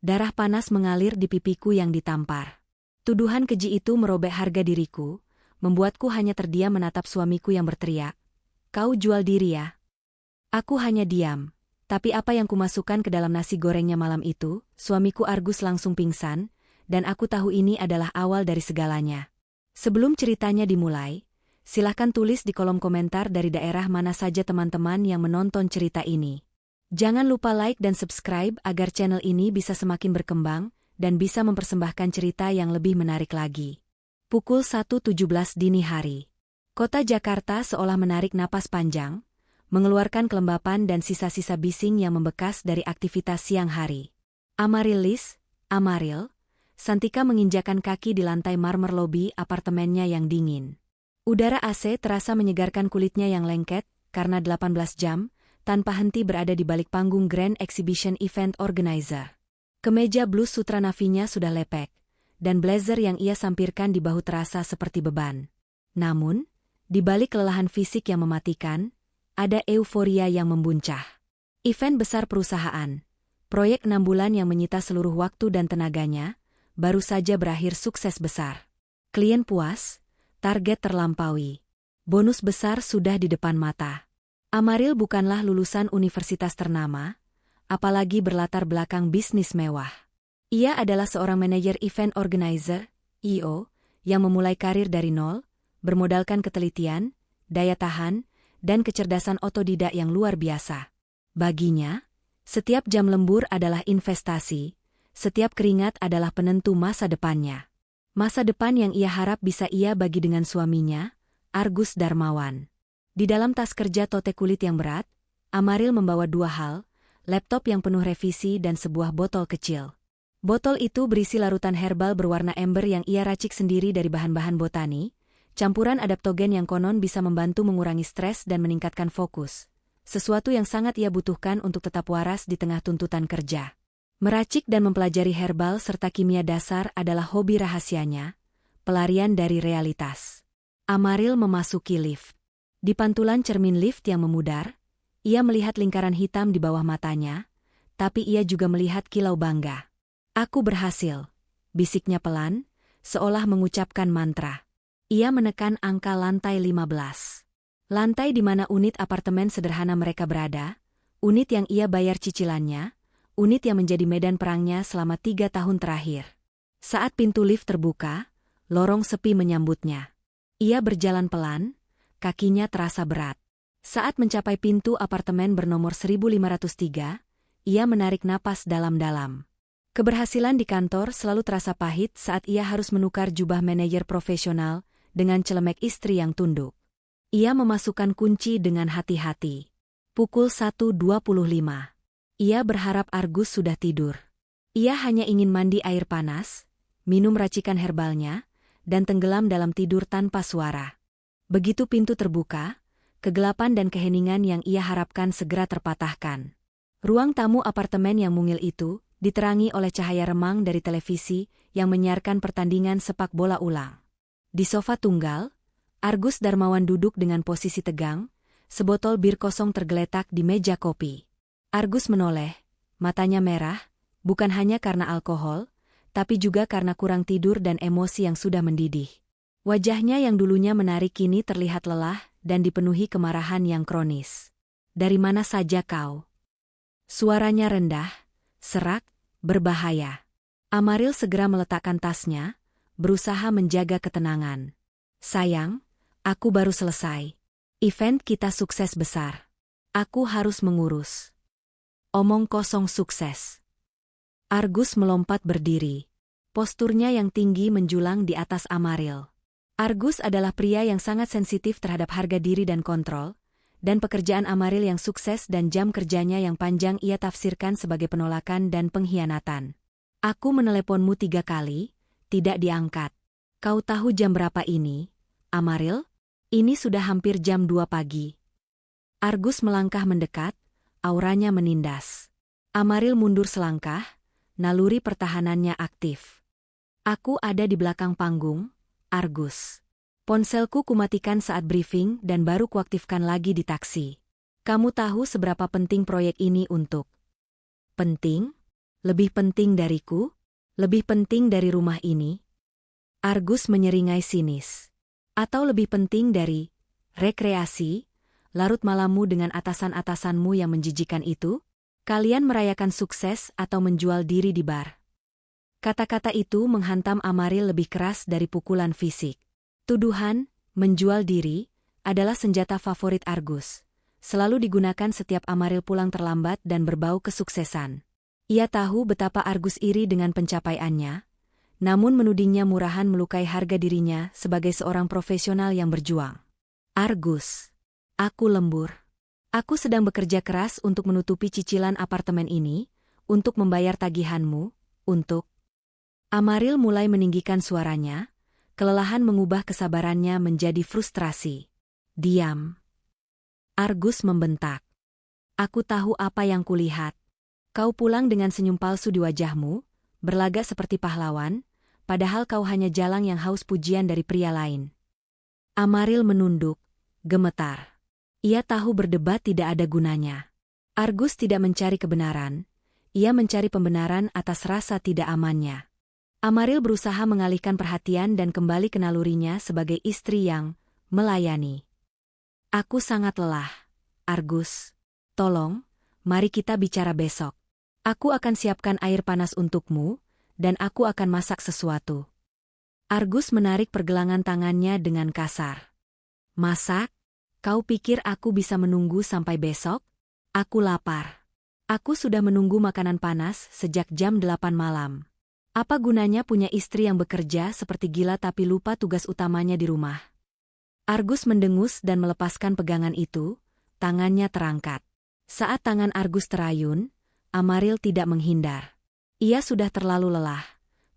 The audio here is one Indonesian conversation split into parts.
Darah panas mengalir di pipiku yang ditampar. Tuduhan keji itu merobek harga diriku, membuatku hanya terdiam menatap suamiku yang berteriak, "Kau jual diri ya?" Aku hanya diam. Tapi apa yang kumasukkan ke dalam nasi gorengnya malam itu, suamiku Argus langsung pingsan, dan aku tahu ini adalah awal dari segalanya. Sebelum ceritanya dimulai, silahkan tulis di kolom komentar dari daerah mana saja teman-teman yang menonton cerita ini. Jangan lupa like dan subscribe agar channel ini bisa semakin berkembang dan bisa mempersembahkan cerita yang lebih menarik lagi. Pukul 1.17 dini hari. Kota Jakarta seolah menarik napas panjang, mengeluarkan kelembapan dan sisa-sisa bising yang membekas dari aktivitas siang hari. Amaryllis, Amaril, Santika menginjakan kaki di lantai marmer lobi apartemennya yang dingin. Udara AC terasa menyegarkan kulitnya yang lengket karena 18 jam, tanpa henti berada di balik panggung Grand Exhibition Event Organizer. Kemeja blus sutra navinya sudah lepek, dan blazer yang ia sampirkan di bahu terasa seperti beban. Namun, di balik kelelahan fisik yang mematikan, ada euforia yang membuncah. Event besar perusahaan, proyek 6 bulan yang menyita seluruh waktu dan tenaganya, baru saja berakhir sukses besar. Klien puas, target terlampaui. Bonus besar sudah di depan mata. Amaril bukanlah lulusan universitas ternama, apalagi berlatar belakang bisnis mewah. Ia adalah seorang manajer event organizer, EO, yang memulai karir dari nol, bermodalkan ketelitian, daya tahan, dan kecerdasan otodidak yang luar biasa. Baginya, setiap jam lembur adalah investasi, setiap keringat adalah penentu masa depannya. Masa depan yang ia harap bisa ia bagi dengan suaminya, Argus Darmawan. Di dalam tas kerja tote kulit yang berat, Amaril membawa 2 hal, laptop yang penuh revisi dan sebuah botol kecil. Botol itu berisi larutan herbal berwarna ember yang ia racik sendiri dari bahan-bahan botani, campuran adaptogen yang konon bisa membantu mengurangi stres dan meningkatkan fokus. Sesuatu yang sangat ia butuhkan untuk tetap waras di tengah tuntutan kerja. Meracik dan mempelajari herbal serta kimia dasar adalah hobi rahasianya, pelarian dari realitas. Amaril memasuki lift. Di pantulan cermin lift yang memudar, ia melihat lingkaran hitam di bawah matanya, tapi ia juga melihat kilau bangga. "Aku berhasil," bisiknya pelan, seolah mengucapkan mantra. Ia menekan angka lantai 15. Lantai di mana unit apartemen sederhana mereka berada, unit yang ia bayar cicilannya, unit yang menjadi medan perangnya selama 3 tahun terakhir. Saat pintu lift terbuka, lorong sepi menyambutnya. Ia berjalan pelan, kakinya terasa berat. Saat mencapai pintu apartemen bernomor 1503, ia menarik napas dalam-dalam. Keberhasilan di kantor selalu terasa pahit saat ia harus menukar jubah manajer profesional dengan celemek istri yang tunduk. Ia memasukkan kunci dengan hati-hati. Pukul 1.25. Ia berharap Argus sudah tidur. Ia hanya ingin mandi air panas, minum racikan herbalnya, dan tenggelam dalam tidur tanpa suara. Begitu pintu terbuka, kegelapan dan keheningan yang ia harapkan segera terpatahkan. Ruang tamu apartemen yang mungil itu diterangi oleh cahaya remang dari televisi yang menyiarkan pertandingan sepak bola ulang. Di sofa tunggal, Argus Darmawan duduk dengan posisi tegang, sebotol bir kosong tergeletak di meja kopi. Argus menoleh, matanya merah, bukan hanya karena alkohol, tapi juga karena kurang tidur dan emosi yang sudah mendidih. Wajahnya yang dulunya menarik kini terlihat lelah dan dipenuhi kemarahan yang kronis. "Dari mana saja kau?" Suaranya rendah, serak, berbahaya. Amaril segera meletakkan tasnya, berusaha menjaga ketenangan. "Sayang, aku baru selesai. Event kita sukses besar. Aku harus mengurus." Omong kosong sukses. Argus melompat berdiri. Posturnya yang tinggi menjulang di atas Amaril. Argus adalah pria yang sangat sensitif terhadap harga diri dan kontrol, dan pekerjaan Amaril yang sukses dan jam kerjanya yang panjang ia tafsirkan sebagai penolakan dan pengkhianatan. "Aku meneleponmu 3 kali, tidak diangkat. Kau tahu jam berapa ini, Amaril? Ini sudah hampir jam 2 pagi." Argus melangkah mendekat, auranya menindas. Amaril mundur selangkah, naluri pertahanannya aktif. "Aku ada di belakang panggung, Argus. Ponselku kumatikan saat briefing dan baru kuaktifkan lagi di taksi. Kamu tahu seberapa penting proyek ini untuk..." "Penting?" Lebih penting dariku? Lebih penting dari rumah ini? Argus menyeringai sinis. Atau lebih penting dari rekreasi, larut malammu dengan atasan-atasanmu yang menjijikan itu? Kalian merayakan sukses atau menjual diri di bar? Kata-kata itu menghantam Amaril lebih keras dari pukulan fisik. Tuduhan, menjual diri, adalah senjata favorit Argus. Selalu digunakan setiap Amaril pulang terlambat dan berbau kesuksesan. Ia tahu betapa Argus iri dengan pencapaiannya, namun menudingnya murahan melukai harga dirinya sebagai seorang profesional yang berjuang. Argus, aku lembur. Aku sedang bekerja keras untuk menutupi cicilan apartemen ini, untuk membayar tagihanmu, untuk... Amaril mulai meninggikan suaranya, kelelahan mengubah kesabarannya menjadi frustrasi. Diam. Argus membentak. Aku tahu apa yang kulihat. Kau pulang dengan senyum palsu di wajahmu, berlagak seperti pahlawan, padahal kau hanya jalang yang haus pujian dari pria lain. Amaril menunduk, gemetar. Ia tahu berdebat tidak ada gunanya. Argus tidak mencari kebenaran, ia mencari pembenaran atas rasa tidak amannya. Amaril berusaha mengalihkan perhatian dan kembali ke nalurinya sebagai istri yang melayani. Aku sangat lelah, Argus. Tolong, mari kita bicara besok. Aku akan siapkan air panas untukmu, dan aku akan masak sesuatu. Argus menarik pergelangan tangannya dengan kasar. Masak? Kau pikir aku bisa menunggu sampai besok? Aku lapar. Aku sudah menunggu makanan panas sejak jam 8 malam. Apa gunanya punya istri yang bekerja seperti gila tapi lupa tugas utamanya di rumah? Argus mendengus dan melepaskan pegangan itu, tangannya terangkat. Saat tangan Argus terayun, Amaril tidak menghindar. Ia sudah terlalu lelah,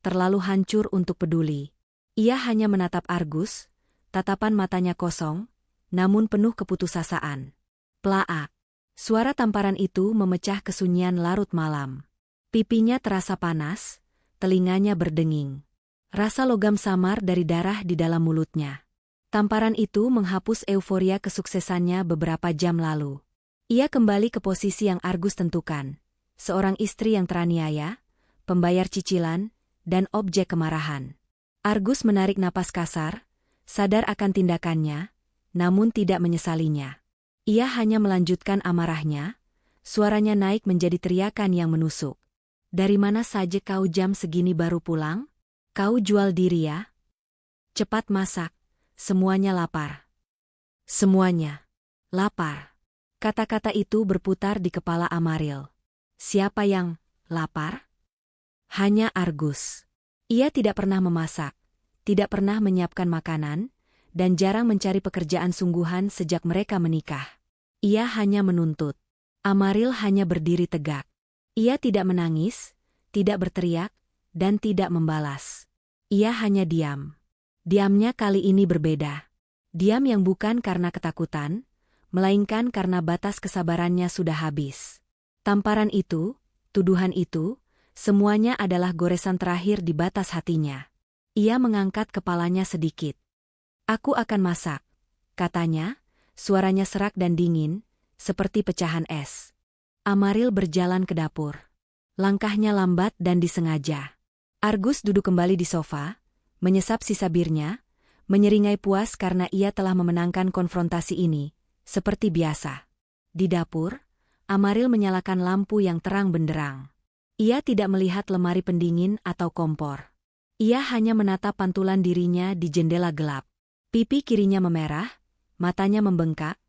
terlalu hancur untuk peduli. Ia hanya menatap Argus, tatapan matanya kosong, namun penuh keputusasaan. Plaak. Suara tamparan itu memecah kesunyian larut malam. Pipinya terasa panas, telinganya berdenging. Rasa logam samar dari darah di dalam mulutnya. Tamparan itu menghapus euforia kesuksesannya beberapa jam lalu. Ia kembali ke posisi yang Argus tentukan. Seorang istri yang teraniaya, pembayar cicilan, dan objek kemarahan. Argus menarik napas kasar, sadar akan tindakannya, namun tidak menyesalinya. Ia hanya melanjutkan amarahnya, suaranya naik menjadi teriakan yang menusuk. Dari mana saja kau jam segini baru pulang? Kau jual diri ya? Cepat masak, semuanya lapar. Semuanya lapar. Kata-kata itu berputar di kepala Amaril. Siapa yang lapar? Hanya Argus. Ia tidak pernah memasak, tidak pernah menyiapkan makanan, dan jarang mencari pekerjaan sungguhan sejak mereka menikah. Ia hanya menuntut. Amaril hanya berdiri tegak. Ia tidak menangis, tidak berteriak, dan tidak membalas. Ia hanya diam. Diamnya kali ini berbeda. Diam yang bukan karena ketakutan, melainkan karena batas kesabarannya sudah habis. Tamparan itu, tuduhan itu, semuanya adalah goresan terakhir di batas hatinya. Ia mengangkat kepalanya sedikit. Aku akan masak, katanya, suaranya serak dan dingin, seperti pecahan es. Amaril berjalan ke dapur. Langkahnya lambat dan disengaja. Argus duduk kembali di sofa, menyesap sisa birnya, menyeringai puas karena ia telah memenangkan konfrontasi ini, seperti biasa. Di dapur, Amaril menyalakan lampu yang terang benderang. Ia tidak melihat lemari pendingin atau kompor. Ia hanya menatap pantulan dirinya di jendela gelap. Pipi kirinya memerah, matanya membengkak,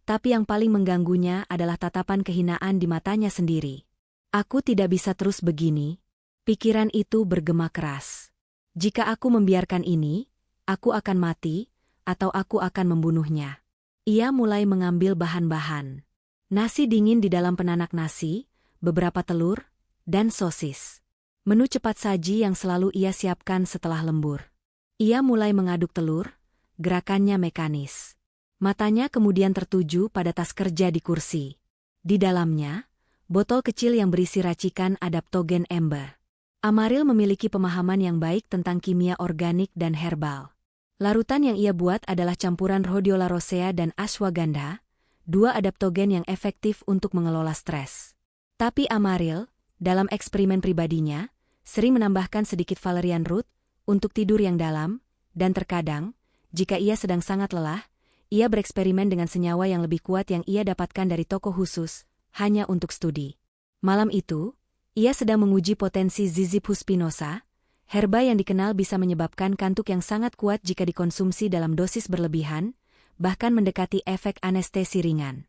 tapi yang paling mengganggunya adalah tatapan kehinaan di matanya sendiri. Aku tidak bisa terus begini. Pikiran itu bergema keras. Jika aku membiarkan ini, aku akan mati, atau aku akan membunuhnya. Ia mulai mengambil bahan-bahan. Nasi dingin di dalam penanak nasi, beberapa telur, dan sosis. Menu cepat saji yang selalu ia siapkan setelah lembur. Ia mulai mengaduk telur, gerakannya mekanis. Matanya kemudian tertuju pada tas kerja di kursi. Di dalamnya, botol kecil yang berisi racikan adaptogen ember. Amaril memiliki pemahaman yang baik tentang kimia organik dan herbal. Larutan yang ia buat adalah campuran rhodiola rosea dan ashwagandha, dua adaptogen yang efektif untuk mengelola stres. Tapi Amaril dalam eksperimen pribadinya, sering menambahkan sedikit valerian root untuk tidur yang dalam, dan terkadang, jika ia sedang sangat lelah, ia bereksperimen dengan senyawa yang lebih kuat yang ia dapatkan dari toko khusus, hanya untuk studi. Malam itu, ia sedang menguji potensi Ziziphus spinosa, herba yang dikenal bisa menyebabkan kantuk yang sangat kuat jika dikonsumsi dalam dosis berlebihan, bahkan mendekati efek anestesi ringan.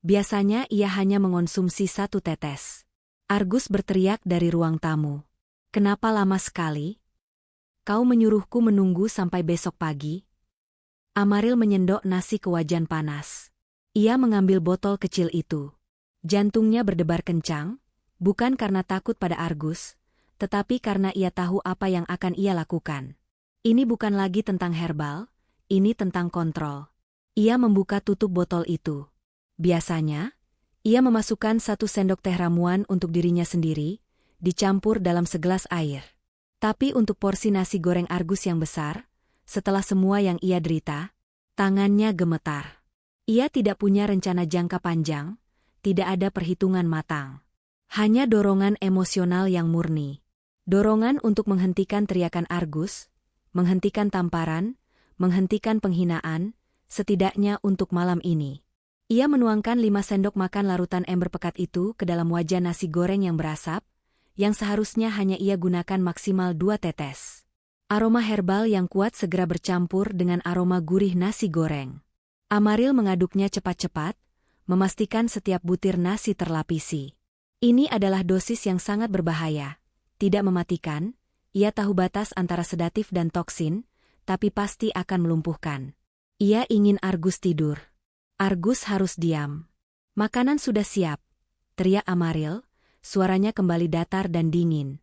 Biasanya ia hanya mengonsumsi 1 tetes. Argus berteriak dari ruang tamu. "Kenapa lama sekali? Kau menyuruhku menunggu sampai besok pagi?" Amaril menyendok nasi ke wajan panas. Ia mengambil botol kecil itu. Jantungnya berdebar kencang, bukan karena takut pada Argus, tetapi karena ia tahu apa yang akan ia lakukan. Ini bukan lagi tentang herbal, ini tentang kontrol. Ia membuka tutup botol itu. Biasanya, ia memasukkan 1 sendok teh ramuan untuk dirinya sendiri, dicampur dalam segelas air. Tapi untuk porsi nasi goreng Argus yang besar, setelah semua yang ia derita, tangannya gemetar. Ia tidak punya rencana jangka panjang, tidak ada perhitungan matang. Hanya dorongan emosional yang murni. Dorongan untuk menghentikan teriakan Argus, menghentikan tamparan, menghentikan penghinaan, setidaknya untuk malam ini. Ia menuangkan 5 sendok makan larutan ember pekat itu ke dalam wajan nasi goreng yang berasap, yang seharusnya hanya ia gunakan maksimal 2 tetes. Aroma herbal yang kuat segera bercampur dengan aroma gurih nasi goreng. Amaril mengaduknya cepat-cepat, memastikan setiap butir nasi terlapisi. Ini adalah dosis yang sangat berbahaya. Tidak mematikan, ia tahu batas antara sedatif dan toksin, tapi pasti akan melumpuhkan. Ia ingin Argus tidur. Argus harus diam. "Makanan sudah siap," teriak Amaril, suaranya kembali datar dan dingin.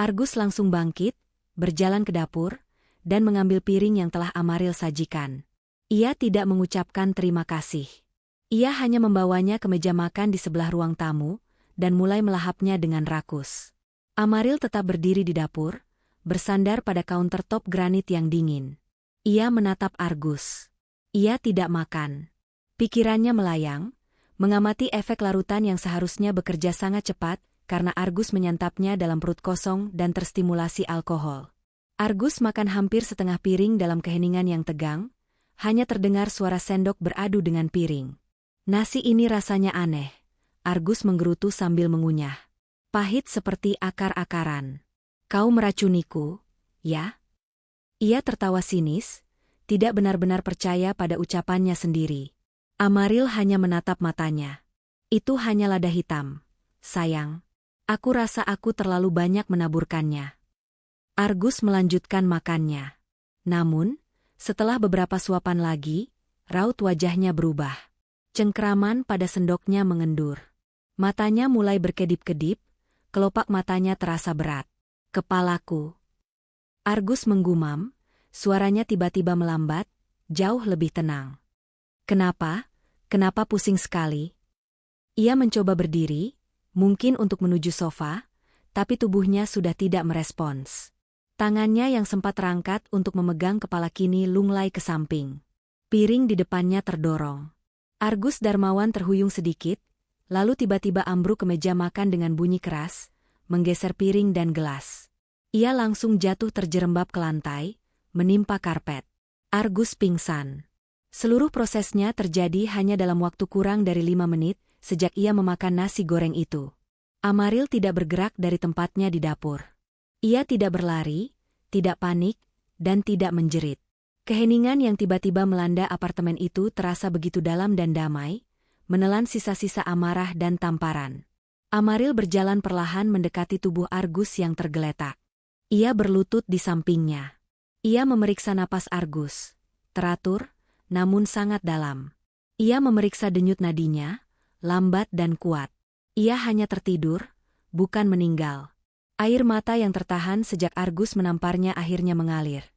Argus langsung bangkit, berjalan ke dapur, dan mengambil piring yang telah Amaril sajikan. Ia tidak mengucapkan terima kasih. Ia hanya membawanya ke meja makan di sebelah ruang tamu, dan mulai melahapnya dengan rakus. Amaril tetap berdiri di dapur, bersandar pada countertop granit yang dingin. Ia menatap Argus. Ia tidak makan. Pikirannya melayang, mengamati efek larutan yang seharusnya bekerja sangat cepat karena Argus menyantapnya dalam perut kosong dan terstimulasi alkohol. Argus makan hampir setengah piring dalam keheningan yang tegang, hanya terdengar suara sendok beradu dengan piring. "Nasi ini rasanya aneh," Argus menggerutu sambil mengunyah. "Pahit seperti akar-akaran. Kau meracuniku, ya?" Ia tertawa sinis, tidak benar-benar percaya pada ucapannya sendiri. Amaril hanya menatap matanya. "Itu hanya lada hitam, sayang. Aku rasa aku terlalu banyak menaburkannya." Argus melanjutkan makannya. Namun, setelah beberapa suapan lagi, raut wajahnya berubah. Cengkraman pada sendoknya mengendur. Matanya mulai berkedip-kedip, kelopak matanya terasa berat. "Kepalaku." Argus menggumam, suaranya tiba-tiba melambat, jauh lebih tenang. "Kenapa? Kenapa pusing sekali?" Ia mencoba berdiri, mungkin untuk menuju sofa, tapi tubuhnya sudah tidak merespons. Tangannya yang sempat terangkat untuk memegang kepala kini lunglai ke samping. Piring di depannya terdorong. Argus Darmawan terhuyung sedikit, lalu tiba-tiba ambruk ke meja makan dengan bunyi keras, menggeser piring dan gelas. Ia langsung jatuh terjerembab ke lantai, menimpa karpet. Argus pingsan. Seluruh prosesnya terjadi hanya dalam waktu kurang dari 5 menit sejak ia memakan nasi goreng itu. Amaril tidak bergerak dari tempatnya di dapur. Ia tidak berlari, tidak panik, dan tidak menjerit. Keheningan yang tiba-tiba melanda apartemen itu terasa begitu dalam dan damai, menelan sisa-sisa amarah dan tamparan. Amaril berjalan perlahan mendekati tubuh Argus yang tergeletak. Ia berlutut di sampingnya. Ia memeriksa napas Argus. Teratur, namun sangat dalam. Ia memeriksa denyut nadinya, lambat dan kuat. Ia hanya tertidur, bukan meninggal. Air mata yang tertahan sejak Argus menamparnya akhirnya mengalir.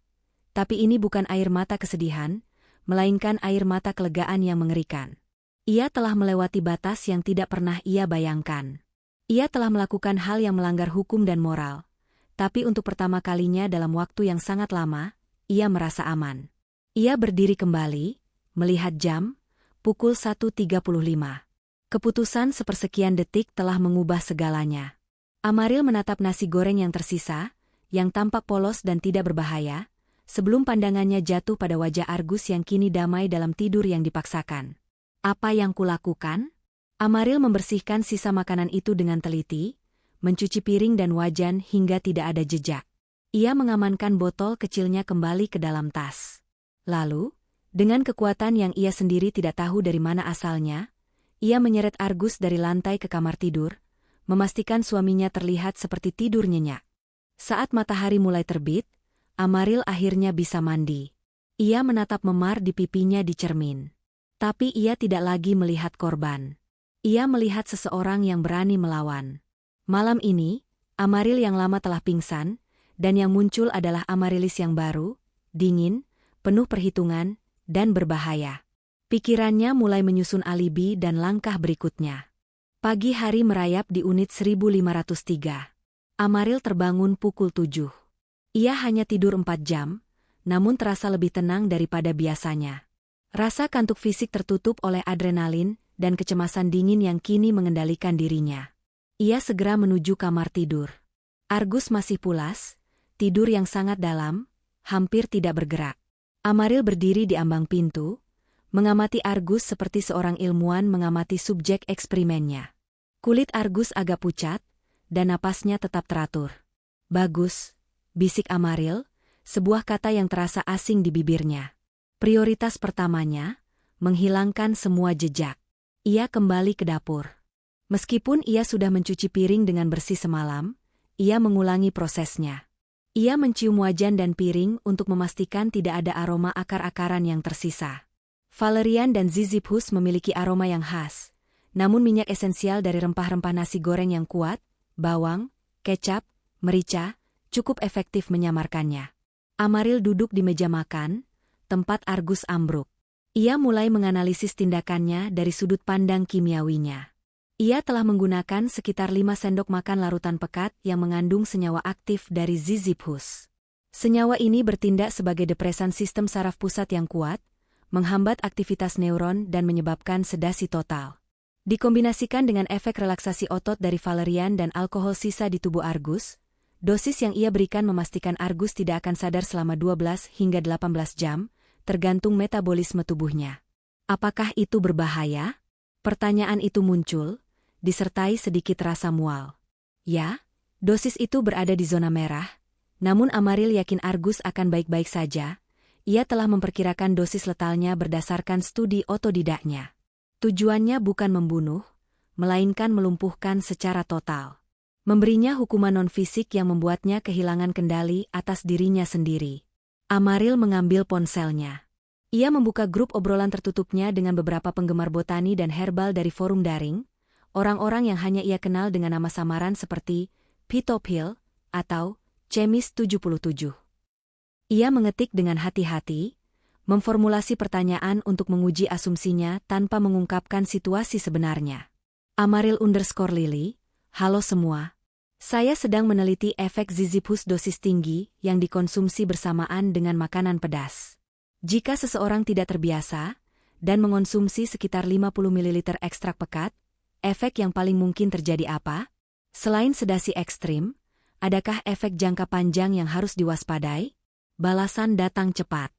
Tapi ini bukan air mata kesedihan, melainkan air mata kelegaan yang mengerikan. Ia telah melewati batas yang tidak pernah ia bayangkan. Ia telah melakukan hal yang melanggar hukum dan moral. Tapi untuk pertama kalinya dalam waktu yang sangat lama, ia merasa aman. Ia berdiri kembali, melihat jam, pukul 1.35. Keputusan sepersekian detik telah mengubah segalanya. Amaril menatap nasi goreng yang tersisa, yang tampak polos dan tidak berbahaya, sebelum pandangannya jatuh pada wajah Argus yang kini damai dalam tidur yang dipaksakan. Apa yang kulakukan? Amaril membersihkan sisa makanan itu dengan teliti, mencuci piring dan wajan hingga tidak ada jejak. Ia mengamankan botol kecilnya kembali ke dalam tas. Lalu, dengan kekuatan yang ia sendiri tidak tahu dari mana asalnya, ia menyeret Argus dari lantai ke kamar tidur, memastikan suaminya terlihat seperti tidur nyenyak. Saat matahari mulai terbit, Amaril akhirnya bisa mandi. Ia menatap memar di pipinya di cermin. Tapi ia tidak lagi melihat korban. Ia melihat seseorang yang berani melawan. Malam ini, Amaril yang lama telah pingsan, dan yang muncul adalah Amarilis yang baru, dingin, penuh perhitungan, dan berbahaya. Pikirannya mulai menyusun alibi dan langkah berikutnya. Pagi hari merayap di unit 1503. Amaril terbangun pukul 7. Ia hanya tidur 4 jam, namun terasa lebih tenang daripada biasanya. Rasa kantuk fisik tertutup oleh adrenalin dan kecemasan dingin yang kini mengendalikan dirinya. Ia segera menuju kamar tidur. Argus masih pulas, tidur yang sangat dalam, hampir tidak bergerak. Amaril berdiri di ambang pintu, mengamati Argus seperti seorang ilmuwan mengamati subjek eksperimennya. Kulit Argus agak pucat, dan napasnya tetap teratur. Bagus, bisik Amaril, sebuah kata yang terasa asing di bibirnya. Prioritas pertamanya, menghilangkan semua jejak. Ia kembali ke dapur. Meskipun ia sudah mencuci piring dengan bersih semalam, ia mengulangi prosesnya. Ia mencium wajan dan piring untuk memastikan tidak ada aroma akar-akaran yang tersisa. Valerian dan Ziziphus memiliki aroma yang khas, namun minyak esensial dari rempah-rempah nasi goreng yang kuat, bawang, kecap, merica, cukup efektif menyamarkannya. Amaril duduk di meja makan, tempat Argus ambruk. Ia mulai menganalisis tindakannya dari sudut pandang kimiawinya. Ia telah menggunakan sekitar 5 sendok makan larutan pekat yang mengandung senyawa aktif dari Ziziphus. Senyawa ini bertindak sebagai depresan sistem saraf pusat yang kuat, menghambat aktivitas neuron dan menyebabkan sedasi total. Dikombinasikan dengan efek relaksasi otot dari valerian dan alkohol sisa di tubuh Argus, dosis yang ia berikan memastikan Argus tidak akan sadar selama 12 hingga 18 jam, tergantung metabolisme tubuhnya. Apakah itu berbahaya? Pertanyaan itu muncul, disertai sedikit rasa mual. Ya, dosis itu berada di zona merah, namun Amaril yakin Argus akan baik-baik saja. Ia telah memperkirakan dosis letalnya berdasarkan studi otodidaknya. Tujuannya bukan membunuh, melainkan melumpuhkan secara total. Memberinya hukuman non-fisik yang membuatnya kehilangan kendali atas dirinya sendiri. Amaril mengambil ponselnya. Ia membuka grup obrolan tertutupnya dengan beberapa penggemar botani dan herbal dari forum daring, orang-orang yang hanya ia kenal dengan nama samaran seperti Pitophil atau Chemis 77. Ia mengetik dengan hati-hati, memformulasi pertanyaan untuk menguji asumsinya tanpa mengungkapkan situasi sebenarnya. Amaril_Lily, halo semua. Saya sedang meneliti efek Ziziphus dosis tinggi yang dikonsumsi bersamaan dengan makanan pedas. Jika seseorang tidak terbiasa dan mengonsumsi sekitar 50 ml ekstrak pekat, efek yang paling mungkin terjadi apa? Selain sedasi ekstrim, adakah efek jangka panjang yang harus diwaspadai? Balasan datang cepat.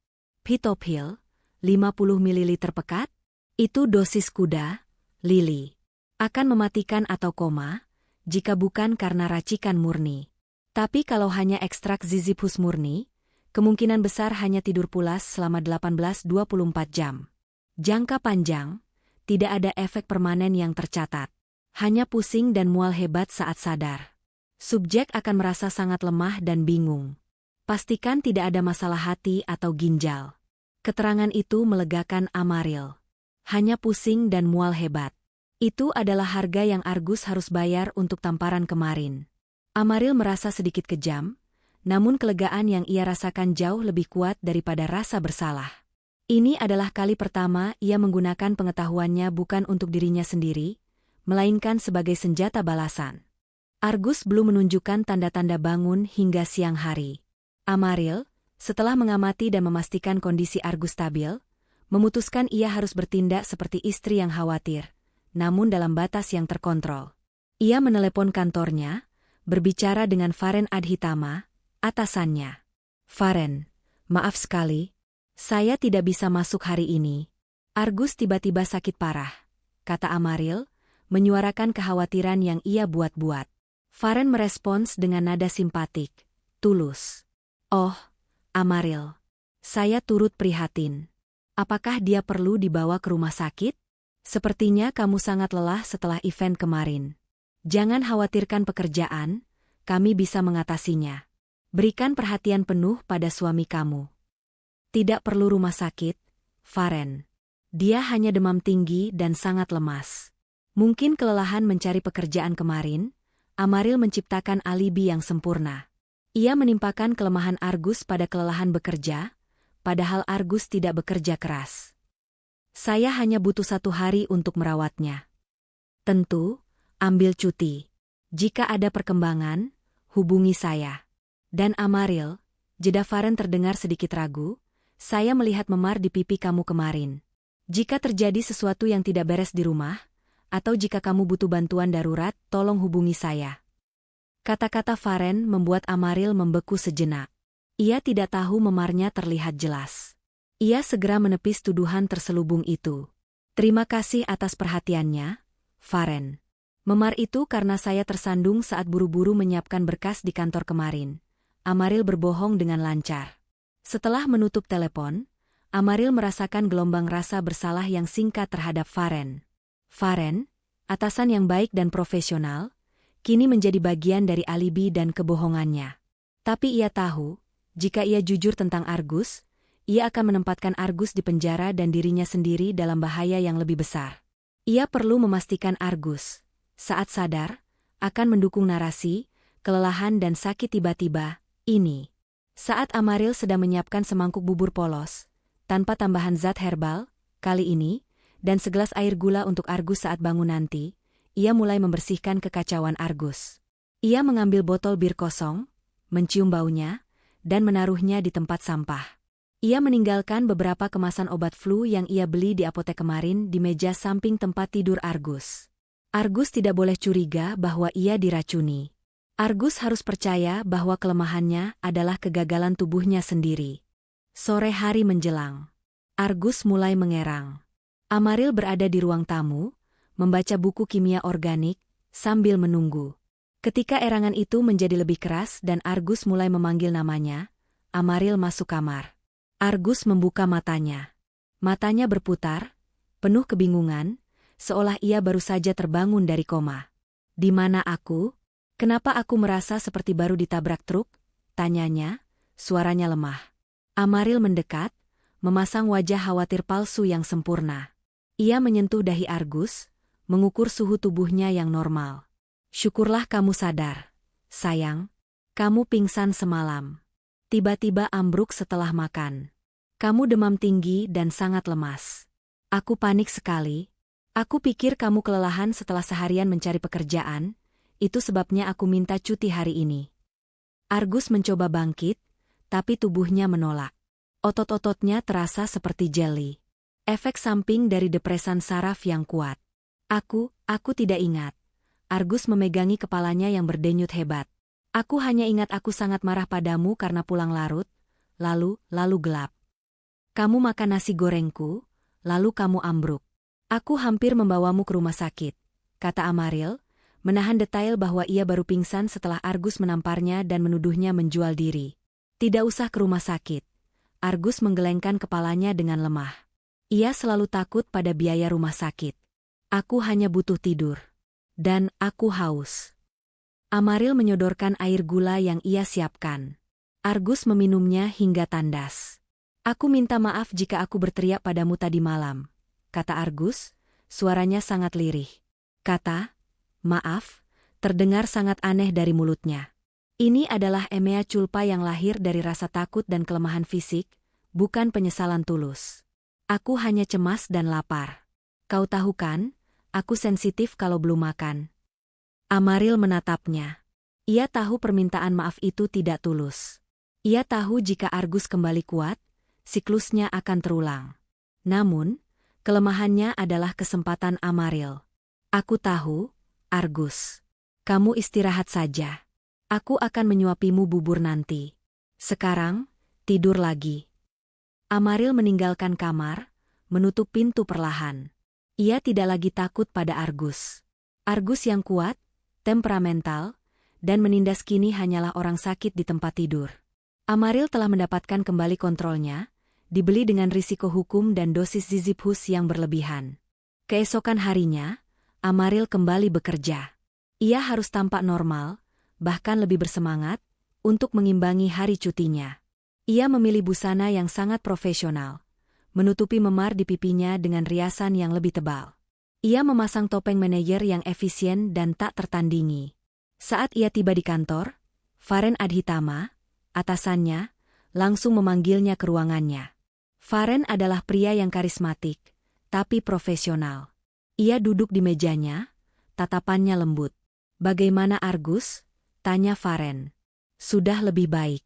Pitophil, 50 ml pekat? Itu dosis kuda, Lily. Akan mematikan atau koma, jika bukan karena racikan murni. Tapi kalau hanya ekstrak Ziziphus murni, kemungkinan besar hanya tidur pulas selama 18-24 jam. Jangka panjang, tidak ada efek permanen yang tercatat. Hanya pusing dan mual hebat saat sadar. Subjek akan merasa sangat lemah dan bingung. Pastikan tidak ada masalah hati atau ginjal. Keterangan itu melegakan Amaril. Hanya pusing dan mual hebat. Itu adalah harga yang Argus harus bayar untuk tamparan kemarin. Amaril merasa sedikit kejam, namun kelegaan yang ia rasakan jauh lebih kuat daripada rasa bersalah. Ini adalah kali pertama ia menggunakan pengetahuannya bukan untuk dirinya sendiri, melainkan sebagai senjata balasan. Argus belum menunjukkan tanda-tanda bangun hingga siang hari. Amaril, setelah mengamati dan memastikan kondisi Argus stabil, memutuskan ia harus bertindak seperti istri yang khawatir, namun dalam batas yang terkontrol. Ia menelepon kantornya, berbicara dengan Faren Adhitama, atasannya. Faren, maaf sekali. Saya tidak bisa masuk hari ini. Argus tiba-tiba sakit parah, kata Amaril, menyuarakan kekhawatiran yang ia buat-buat. Faren merespons dengan nada simpatik, tulus. Oh, Amaril. Saya turut prihatin. Apakah dia perlu dibawa ke rumah sakit? Sepertinya kamu sangat lelah setelah event kemarin. Jangan khawatirkan pekerjaan, kami bisa mengatasinya. Berikan perhatian penuh pada suami kamu. Tidak perlu rumah sakit, Faren. Dia hanya demam tinggi dan sangat lemas. Mungkin kelelahan mencari pekerjaan kemarin, Amaril menciptakan alibi yang sempurna. Ia menimpakan kelemahan Argus pada kelelahan bekerja, padahal Argus tidak bekerja keras. Saya hanya butuh 1 hari untuk merawatnya. Tentu, ambil cuti. Jika ada perkembangan, hubungi saya. Dan Amaril, jeda Faren terdengar sedikit ragu, saya melihat memar di pipi kamu kemarin. Jika terjadi sesuatu yang tidak beres di rumah, atau jika kamu butuh bantuan darurat, tolong hubungi saya. Kata-kata Faren membuat Amaril membeku sejenak. Ia tidak tahu memarnya terlihat jelas. Ia segera menepis tuduhan terselubung itu. Terima kasih atas perhatiannya, Faren. Memar itu karena saya tersandung saat buru-buru menyiapkan berkas di kantor kemarin. Amaril berbohong dengan lancar. Setelah menutup telepon, Amaril merasakan gelombang rasa bersalah yang singkat terhadap Faren. Faren, atasan yang baik dan profesional, kini menjadi bagian dari alibi dan kebohongannya. Tapi ia tahu, jika ia jujur tentang Argus, ia akan menempatkan Argus di penjara dan dirinya sendiri dalam bahaya yang lebih besar. Ia perlu memastikan Argus, saat sadar, akan mendukung narasi, kelelahan dan sakit tiba-tiba, ini. Saat Amaril sedang menyiapkan semangkuk bubur polos, tanpa tambahan zat herbal, kali ini, dan segelas air gula untuk Argus saat bangun nanti, ia mulai membersihkan kekacauan Argus. Ia mengambil botol bir kosong, mencium baunya, dan menaruhnya di tempat sampah. Ia meninggalkan beberapa kemasan obat flu yang ia beli di apotek kemarin di meja samping tempat tidur Argus. Argus tidak boleh curiga bahwa ia diracuni. Argus harus percaya bahwa kelemahannya adalah kegagalan tubuhnya sendiri. Sore hari menjelang. Argus mulai mengerang. Amaril berada di ruang tamu, membaca buku kimia organik, sambil menunggu. Ketika erangan itu menjadi lebih keras dan Argus mulai memanggil namanya, Amaril masuk kamar. Argus membuka matanya. Matanya berputar, penuh kebingungan, seolah ia baru saja terbangun dari koma. Di mana aku? Kenapa aku merasa seperti baru ditabrak truk? Tanyanya, suaranya lemah. Amaril mendekat, memasang wajah khawatir palsu yang sempurna. Ia menyentuh dahi Argus, mengukur suhu tubuhnya yang normal. Syukurlah kamu sadar. Sayang, kamu pingsan semalam. Tiba-tiba ambruk setelah makan. Kamu demam tinggi dan sangat lemas. Aku panik sekali. Aku pikir kamu kelelahan setelah seharian mencari pekerjaan, itu sebabnya aku minta cuti hari ini. Argus mencoba bangkit, tapi tubuhnya menolak. Otot-ototnya terasa seperti jeli. Efek samping dari depresan saraf yang kuat. Aku tidak ingat. Argus memegangi kepalanya yang berdenyut hebat. Aku hanya ingat aku sangat marah padamu karena pulang larut, lalu gelap. Kamu makan nasi gorengku, lalu kamu ambruk. Aku hampir membawamu ke rumah sakit, kata Amaril, menahan detail bahwa ia baru pingsan setelah Argus menamparnya dan menuduhnya menjual diri. Tidak usah ke rumah sakit. Argus menggelengkan kepalanya dengan lemah. Ia selalu takut pada biaya rumah sakit. Aku hanya butuh tidur. Dan aku haus. Amaril menyodorkan air gula yang ia siapkan. Argus meminumnya hingga tandas. Aku minta maaf jika aku berteriak padamu tadi malam, kata Argus, suaranya sangat lirih. Kata, maaf, terdengar sangat aneh dari mulutnya. Ini adalah mea culpa yang lahir dari rasa takut dan kelemahan fisik, bukan penyesalan tulus. Aku hanya cemas dan lapar. Kau tahu kan, aku sensitif kalau belum makan. Amaril menatapnya. Ia tahu permintaan maaf itu tidak tulus. Ia tahu jika Argus kembali kuat, siklusnya akan terulang. Namun, kelemahannya adalah kesempatan Amaril. Aku tahu, Argus. Kamu istirahat saja. Aku akan menyuapimu bubur nanti. Sekarang, tidur lagi. Amaril meninggalkan kamar, menutup pintu perlahan. Ia tidak lagi takut pada Argus. Argus yang kuat, temperamental, dan menindas kini hanyalah orang sakit di tempat tidur. Amaril telah mendapatkan kembali kontrolnya, dibeli dengan risiko hukum dan dosis Ziziphus yang berlebihan. Keesokan harinya, Amaril kembali bekerja. Ia harus tampak normal, bahkan lebih bersemangat, untuk mengimbangi hari cutinya. Ia memilih busana yang sangat profesional, menutupi memar di pipinya dengan riasan yang lebih tebal. Ia memasang topeng manajer yang efisien dan tak tertandingi. Saat ia tiba di kantor, Faren Adhitama, atasannya, langsung memanggilnya ke ruangannya. Faren adalah pria yang karismatik, tapi profesional. Ia duduk di mejanya, tatapannya lembut. "Bagaimana Argus?" tanya Faren. "Sudah lebih baik.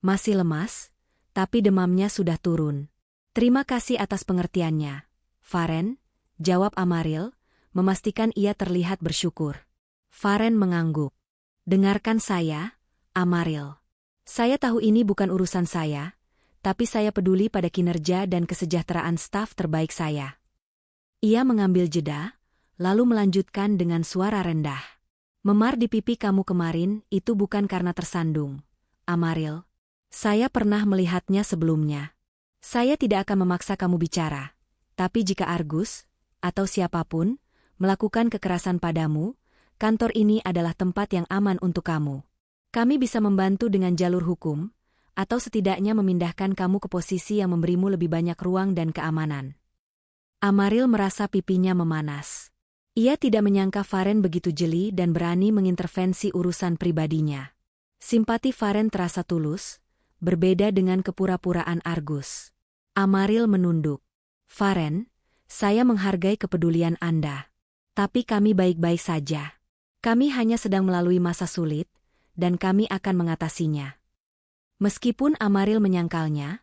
Masih lemas, tapi demamnya sudah turun." "Terima kasih atas pengertiannya, Faren," jawab Amaril, memastikan ia terlihat bersyukur. Faren mengangguk. "Dengarkan saya, Amaril. Saya tahu ini bukan urusan saya, tapi saya peduli pada kinerja dan kesejahteraan staf terbaik saya." Ia mengambil jeda, lalu melanjutkan dengan suara rendah. "Memar di pipi kamu kemarin itu bukan karena tersandung, Amaril. Saya pernah melihatnya sebelumnya. Saya tidak akan memaksa kamu bicara, tapi jika Argus, atau siapapun, melakukan kekerasan padamu, kantor ini adalah tempat yang aman untuk kamu. Kami bisa membantu dengan jalur hukum, atau setidaknya memindahkan kamu ke posisi yang memberimu lebih banyak ruang dan keamanan." Amaril merasa pipinya memanas. Ia tidak menyangka Faren begitu jeli dan berani mengintervensi urusan pribadinya. Simpati Faren terasa tulus, berbeda dengan kepura-puraan Argus. Amaril menunduk. "Faren, saya menghargai kepedulian Anda. Tapi kami baik-baik saja. Kami hanya sedang melalui masa sulit, dan kami akan mengatasinya." Meskipun Amaril menyangkalnya,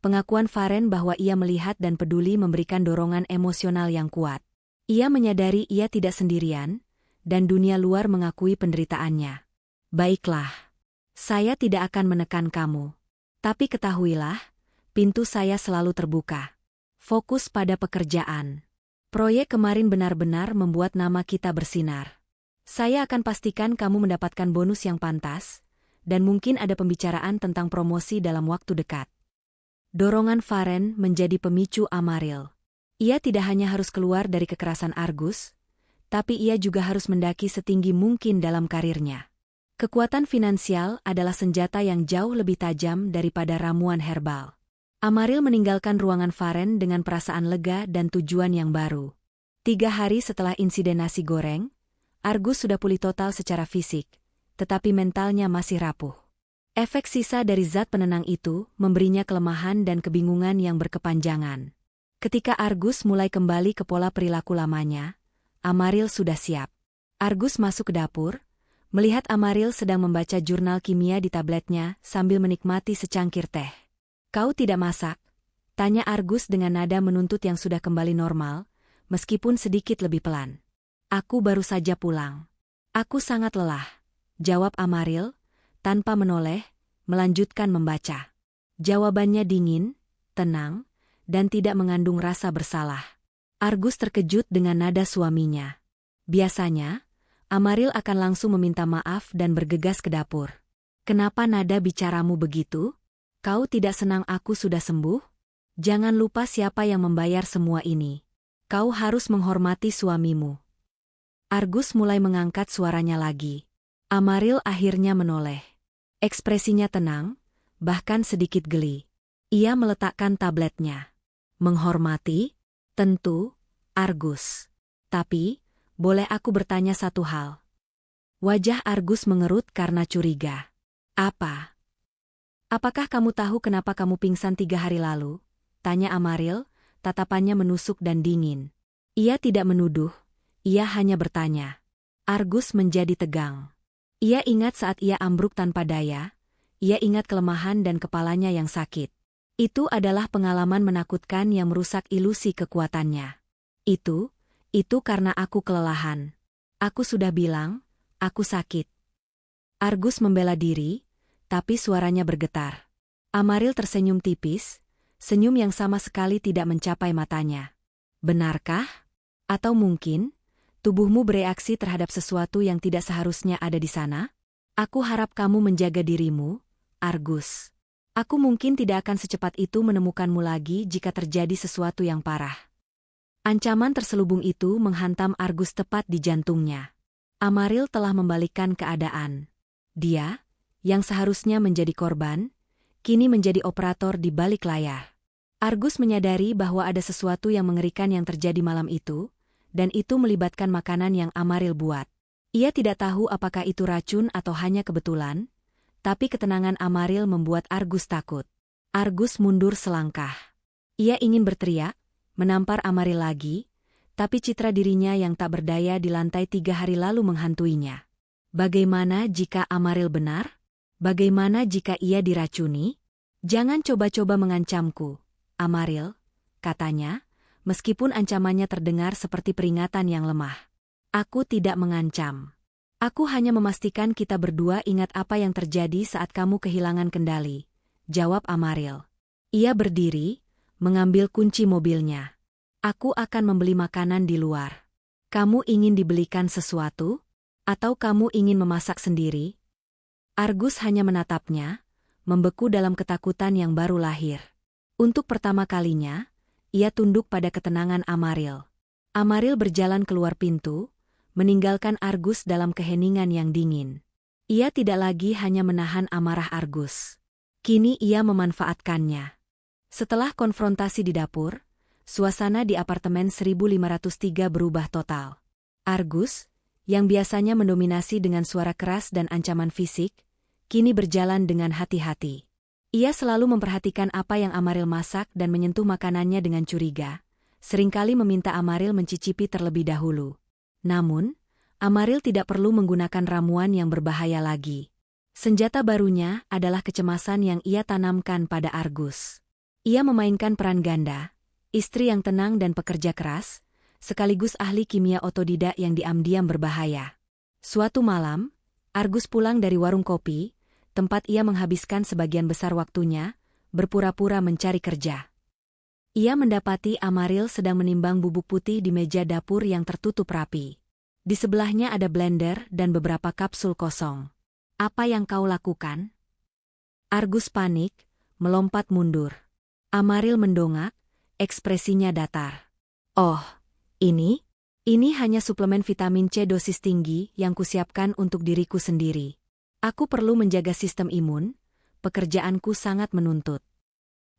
pengakuan Faren bahwa ia melihat dan peduli memberikan dorongan emosional yang kuat. Ia menyadari ia tidak sendirian, dan dunia luar mengakui penderitaannya. "Baiklah. Saya tidak akan menekan kamu. Tapi ketahuilah, pintu saya selalu terbuka. Fokus pada pekerjaan. Proyek kemarin benar-benar membuat nama kita bersinar. Saya akan pastikan kamu mendapatkan bonus yang pantas, dan mungkin ada pembicaraan tentang promosi dalam waktu dekat." Dorongan Faren menjadi pemicu Amaril. Ia tidak hanya harus keluar dari kekerasan Argus, tapi ia juga harus mendaki setinggi mungkin dalam karirnya. Kekuatan finansial adalah senjata yang jauh lebih tajam daripada ramuan herbal. Amaril meninggalkan ruangan Faren dengan perasaan lega dan tujuan yang baru. 3 hari setelah insiden nasi goreng, Argus sudah pulih total secara fisik, tetapi mentalnya masih rapuh. Efek sisa dari zat penenang itu memberinya kelemahan dan kebingungan yang berkepanjangan. Ketika Argus mulai kembali ke pola perilaku lamanya, Amaril sudah siap. Argus masuk ke dapur, melihat Amaril sedang membaca jurnal kimia di tabletnya sambil menikmati secangkir teh. "Kau tidak masak?" tanya Argus dengan nada menuntut yang sudah kembali normal, meskipun sedikit lebih pelan. "Aku baru saja pulang. Aku sangat lelah," jawab Amaril, tanpa menoleh, melanjutkan membaca. Jawabannya dingin, tenang, dan tidak mengandung rasa bersalah. Argus terkejut dengan nada suaminya. Biasanya, Amaril akan langsung meminta maaf dan bergegas ke dapur. "Kenapa nada bicaramu begitu? Kau tidak senang aku sudah sembuh? Jangan lupa siapa yang membayar semua ini. Kau harus menghormati suamimu." Argus mulai mengangkat suaranya lagi. Amaril akhirnya menoleh. Ekspresinya tenang, bahkan sedikit geli. Ia meletakkan tabletnya. "Menghormati? Tentu, Argus. Tapi, boleh aku bertanya satu hal?" Wajah Argus mengerut karena curiga. "Apa? Apakah kamu tahu kenapa kamu pingsan 3 hari lalu?" tanya Amaril, tatapannya menusuk dan dingin. Ia tidak menuduh, ia hanya bertanya. Argus menjadi tegang. Ia ingat saat ia ambruk tanpa daya, ia ingat kelemahan dan kepalanya yang sakit. Itu adalah pengalaman menakutkan yang merusak ilusi kekuatannya. Itu karena aku kelelahan. Aku sudah bilang, aku sakit." Argus membela diri, tapi suaranya bergetar. Amaril tersenyum tipis, senyum yang sama sekali tidak mencapai matanya. Benarkah? Atau mungkin, tubuhmu bereaksi terhadap sesuatu yang tidak seharusnya ada di sana? Aku harap kamu menjaga dirimu, Argus. Aku mungkin tidak akan secepat itu menemukanmu lagi jika terjadi sesuatu yang parah. Ancaman terselubung itu menghantam Argus tepat di jantungnya. Amaril telah membalikkan keadaan. Dia, yang seharusnya menjadi korban, kini menjadi operator di balik layar. Argus menyadari bahwa ada sesuatu yang mengerikan yang terjadi malam itu, dan itu melibatkan makanan yang Amaril buat. Ia tidak tahu apakah itu racun atau hanya kebetulan, tapi ketenangan Amaril membuat Argus takut. Argus mundur selangkah. Ia ingin berteriak, menampar Amaril lagi, tapi citra dirinya yang tak berdaya di lantai 3 hari lalu menghantuinya. Bagaimana jika Amaril benar? Bagaimana jika ia diracuni? Jangan coba-coba mengancamku, Amaril, katanya, meskipun ancamannya terdengar seperti peringatan yang lemah. Aku tidak mengancam. Aku hanya memastikan kita berdua ingat apa yang terjadi saat kamu kehilangan kendali, jawab Amaril. Ia berdiri, mengambil kunci mobilnya. Aku akan membeli makanan di luar. Kamu ingin dibelikan sesuatu? Atau kamu ingin memasak sendiri? Argus hanya menatapnya, membeku dalam ketakutan yang baru lahir. Untuk pertama kalinya, ia tunduk pada ketenangan Amaril. Amaril berjalan keluar pintu, meninggalkan Argus dalam keheningan yang dingin. Ia tidak lagi hanya menahan amarah Argus. Kini ia memanfaatkannya. Setelah konfrontasi di dapur, suasana di apartemen 1503 berubah total. Argus, yang biasanya mendominasi dengan suara keras dan ancaman fisik, kini berjalan dengan hati-hati. Ia selalu memperhatikan apa yang Amaril masak dan menyentuh makanannya dengan curiga, seringkali meminta Amaril mencicipi terlebih dahulu. Namun, Amaril tidak perlu menggunakan ramuan yang berbahaya lagi. Senjata barunya adalah kecemasan yang ia tanamkan pada Argus. Ia memainkan peran ganda, istri yang tenang dan pekerja keras, sekaligus ahli kimia otodidak yang diam-diam berbahaya. Suatu malam, Argus pulang dari warung kopi, tempat ia menghabiskan sebagian besar waktunya, berpura-pura mencari kerja. Ia mendapati Amaril sedang menimbang bubuk putih di meja dapur yang tertutup rapi. Di sebelahnya ada blender dan beberapa kapsul kosong. Apa yang kau lakukan? Argus panik, melompat mundur. Amaril mendongak, ekspresinya datar. Oh, ini hanya suplemen vitamin C dosis tinggi yang kusiapkan untuk diriku sendiri. Aku perlu menjaga sistem imun, pekerjaanku sangat menuntut.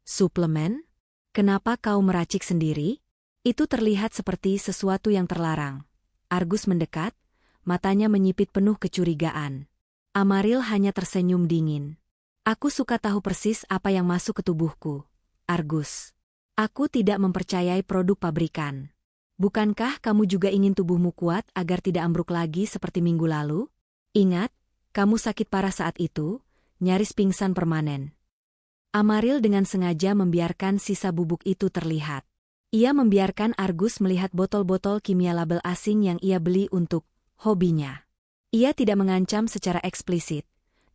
Suplemen? Kenapa kau meracik sendiri? Itu terlihat seperti sesuatu yang terlarang. Argus mendekat, matanya menyipit penuh kecurigaan. Amaril hanya tersenyum dingin. Aku suka tahu persis apa yang masuk ke tubuhku, Argus. Aku tidak mempercayai produk pabrikan. Bukankah kamu juga ingin tubuhmu kuat agar tidak ambruk lagi seperti minggu lalu? Ingat, kamu sakit parah saat itu, nyaris pingsan permanen. Amaril dengan sengaja membiarkan sisa bubuk itu terlihat. Ia membiarkan Argus melihat botol-botol kimia label asing yang ia beli untuk hobinya. Ia tidak mengancam secara eksplisit,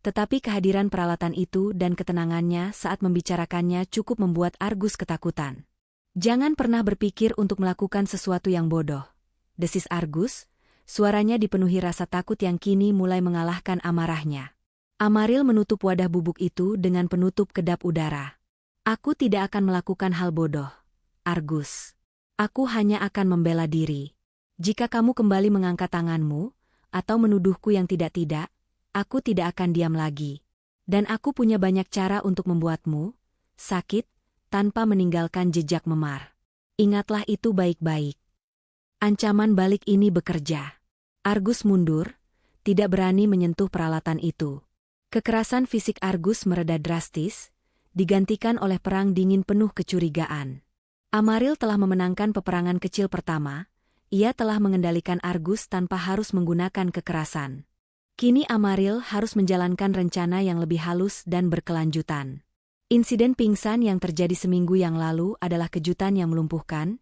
tetapi kehadiran peralatan itu dan ketenangannya saat membicarakannya cukup membuat Argus ketakutan. Jangan pernah berpikir untuk melakukan sesuatu yang bodoh, desis Argus, suaranya dipenuhi rasa takut yang kini mulai mengalahkan amarahnya. Amaril menutup wadah bubuk itu dengan penutup kedap udara. Aku tidak akan melakukan hal bodoh, Argus. Aku hanya akan membela diri. Jika kamu kembali mengangkat tanganmu, atau menuduhku yang tidak-tidak, aku tidak akan diam lagi. Dan aku punya banyak cara untuk membuatmu sakit, tanpa meninggalkan jejak memar. Ingatlah itu baik-baik. Ancaman balik ini bekerja. Argus mundur, tidak berani menyentuh peralatan itu. Kekerasan fisik Argus mereda drastis, digantikan oleh perang dingin penuh kecurigaan. Amaril telah memenangkan peperangan kecil pertama, ia telah mengendalikan Argus tanpa harus menggunakan kekerasan. Kini Amaril harus menjalankan rencana yang lebih halus dan berkelanjutan. Insiden pingsan yang terjadi seminggu yang lalu adalah kejutan yang melumpuhkan,